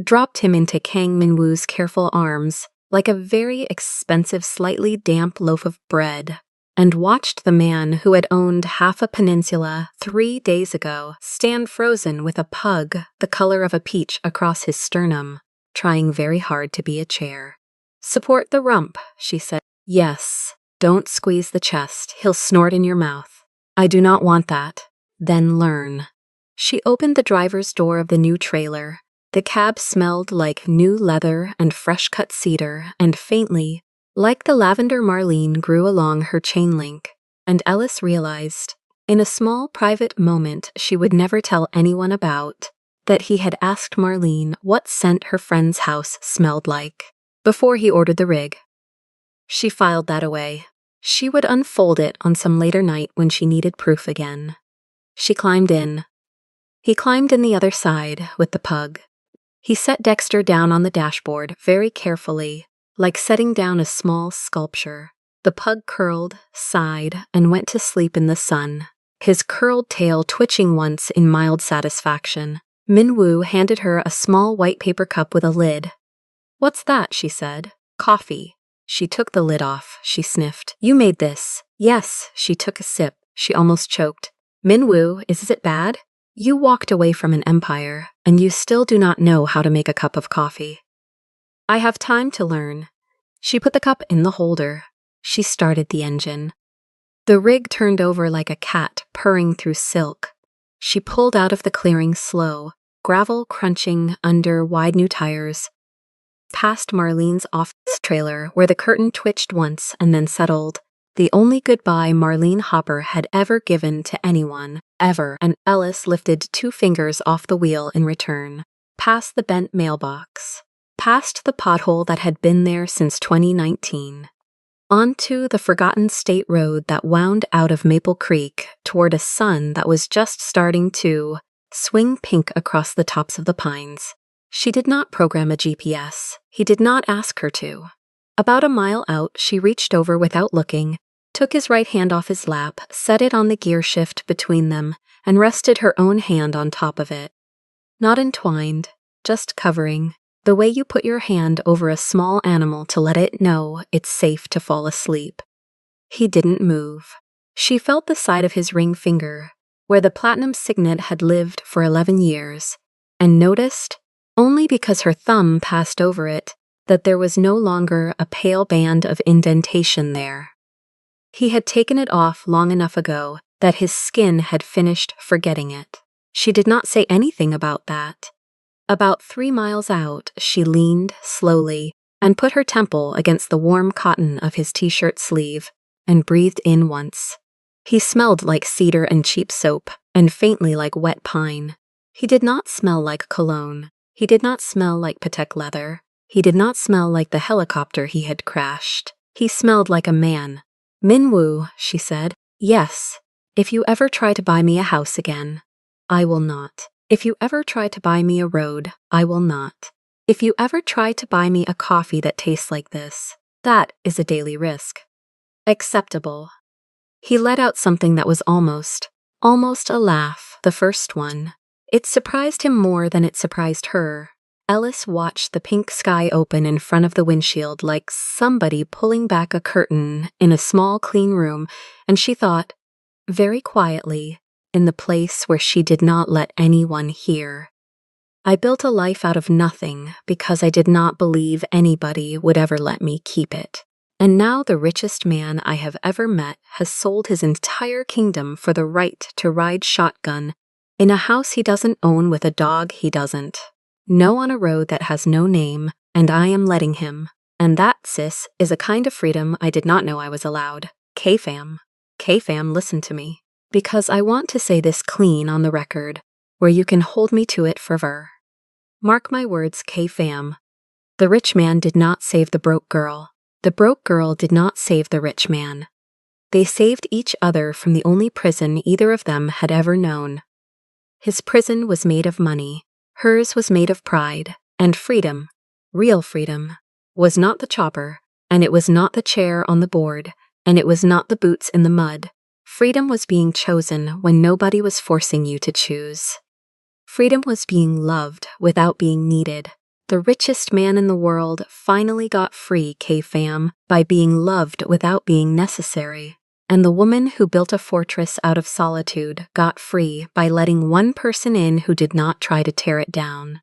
dropped him into Kang Min-woo's careful arms like a very expensive, slightly damp loaf of bread, and watched the man who had owned half a peninsula 3 days ago stand frozen with a pug the color of a peach across his sternum, trying very hard to be a chair. "Support the rump," she said. "Yes, don't squeeze the chest. He'll snort in your mouth." "I do not want that." "Then learn." She opened the driver's door of the new trailer. The cab smelled like new leather and fresh-cut cedar, and faintly, like the lavender Marlene grew along her chain link, and Ellis realized, in a small private moment she would never tell anyone about, that he had asked Marlene what scent her friend's house smelled like, before he ordered the rig. She filed that away. She would unfold it on some later night when she needed proof again. She climbed in. He climbed in the other side with the pug. He set Dexter down on the dashboard very carefully, like setting down a small sculpture. The pug curled, sighed, and went to sleep in the sun, his curled tail twitching once in mild satisfaction. Minwoo handed her a small white paper cup with a lid. "What's that?" she said. "Coffee." She took the lid off. She sniffed. "You made this." "Yes." She took a sip. She almost choked. "Minwoo, is it bad? You walked away from an empire, and you still do not know how to make a cup of coffee." "I have time to learn." She put the cup in the holder. She started the engine. The rig turned over like a cat purring through silk. She pulled out of the clearing slow, gravel crunching under wide new tires, past Marlene's office trailer where the curtain twitched once and then settled. The only goodbye Marlene Hopper had ever given to anyone, ever, and Ellis lifted 2 fingers off the wheel in return. Past the bent mailbox. Past the pothole that had been there since 2019. Onto the forgotten state road that wound out of Maple Creek toward a sun that was just starting to swing pink across the tops of the pines. She did not program a GPS. He did not ask her to. About a mile out, she reached over without looking, took his right hand off his lap, set it on the gear shift between them, and rested her own hand on top of it. Not entwined, just covering, the way you put your hand over a small animal to let it know it's safe to fall asleep. He didn't move. She felt the side of his ring finger, where the platinum signet had lived for 11 years, and noticed, only because her thumb passed over it, that there was no longer a pale band of indentation there. He had taken it off long enough ago that his skin had finished forgetting it. She did not say anything about that. About 3 miles out, she leaned slowly and put her temple against the warm cotton of his t-shirt sleeve and breathed in once. He smelled like cedar and cheap soap and faintly like wet pine. He did not smell like cologne. He did not smell like Patek leather. He did not smell like the helicopter he had crashed. He smelled like a man. "Minwoo," she said. "Yes, if you ever try to buy me a house again, I will not. If you ever try to buy me a road, I will not. If you ever try to buy me a coffee that tastes like this, that is a daily risk." Acceptable. He let out something that was almost a laugh, the first one. It surprised him more than it surprised her. Ellis watched the pink sky open in front of the windshield like somebody pulling back a curtain in a small, clean room, and she thought, very quietly, in the place where she did not let anyone hear. "I built a life out of nothing because I did not believe anybody would ever let me keep it. And now the richest man I have ever met has sold his entire kingdom for the right to ride shotgun in a house he doesn't own with a dog he doesn't. No on a road that has no name, and I am letting him. And that, sis, is a kind of freedom I did not know I was allowed. K-fam. K-fam, listen to me. Because I want to say this clean on the record, where you can hold me to it forever. Mark my words, K-fam. The rich man did not save the broke girl. The broke girl did not save the rich man. They saved each other from the only prison either of them had ever known. His prison was made of money. Hers was made of pride, and freedom, real freedom, was not the chopper, and it was not the chair on the board, and it was not the boots in the mud. Freedom was being chosen when nobody was forcing you to choose. Freedom was being loved without being needed. The richest man in the world finally got free, K-fam, by being loved without being necessary. And the woman who built a fortress out of solitude got free by letting one person in who did not try to tear it down.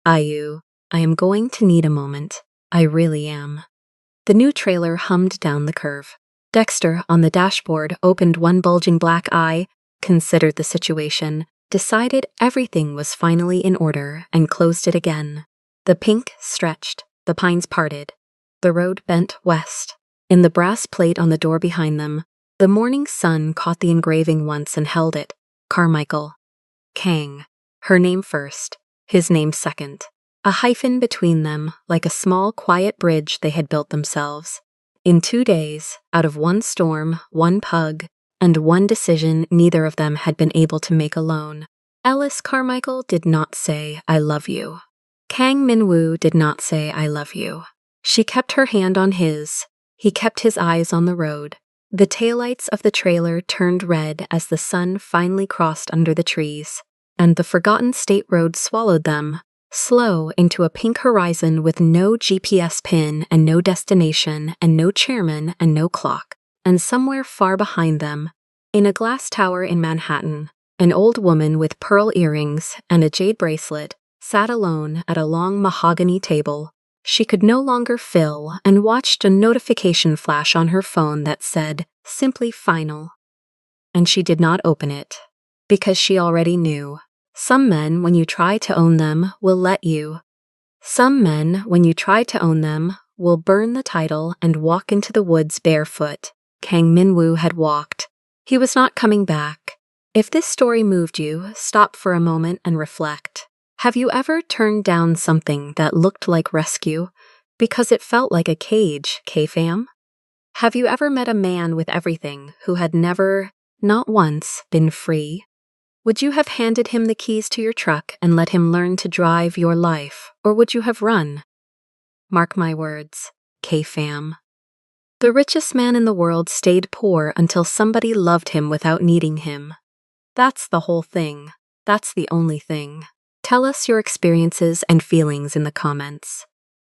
Ayu, I am going to need a moment. I really am. The new trailer hummed down the curve. Dexter, on the dashboard, opened one bulging black eye, considered the situation, decided everything was finally in order, and closed it again. The pink stretched, the pines parted. The road bent west. In the brass plate on the door behind them, the morning sun caught the engraving once and held it. Carmichael. Kang. Her name first, his name second. A hyphen between them, like a small, quiet bridge they had built themselves. In 2 days, out of one storm, one pug, and one decision neither of them had been able to make alone. Ellis Carmichael did not say, "I love you." Kang Minwoo did not say I love you. She kept her hand on his. He kept his eyes on the road. The taillights of the trailer turned red as the sun finally crossed under the trees, and the forgotten state road swallowed them, slow into a pink horizon with no GPS pin and no destination and no chairman and no clock. And somewhere far behind them, in a glass tower in Manhattan, an old woman with pearl earrings and a jade bracelet sat alone at a long mahogany table. She could no longer fill and watched a notification flash on her phone that said, "Simply final." And she did not open it, because she already knew. Some men, when you try to own them, will let you. Some men, when you try to own them, will burn the title and walk into the woods barefoot. Kang Minwoo had walked. He was not coming back. If this story moved you, stop for a moment and reflect. Have you ever turned down something that looked like rescue because it felt like a cage, K-fam? Have you ever met a man with everything who had never, not once, been free? Would you have handed him the keys to your truck and let him learn to drive your life, or would you have run? Mark my words, K-fam. The richest man in the world stayed poor until somebody loved him without needing him. That's the whole thing. That's the only thing. Tell us your experiences and feelings in the comments.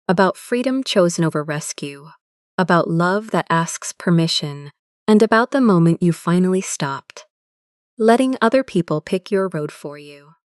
About freedom chosen over rescue, about love that asks permission, and about the moment you finally stopped, letting other people pick your road for you.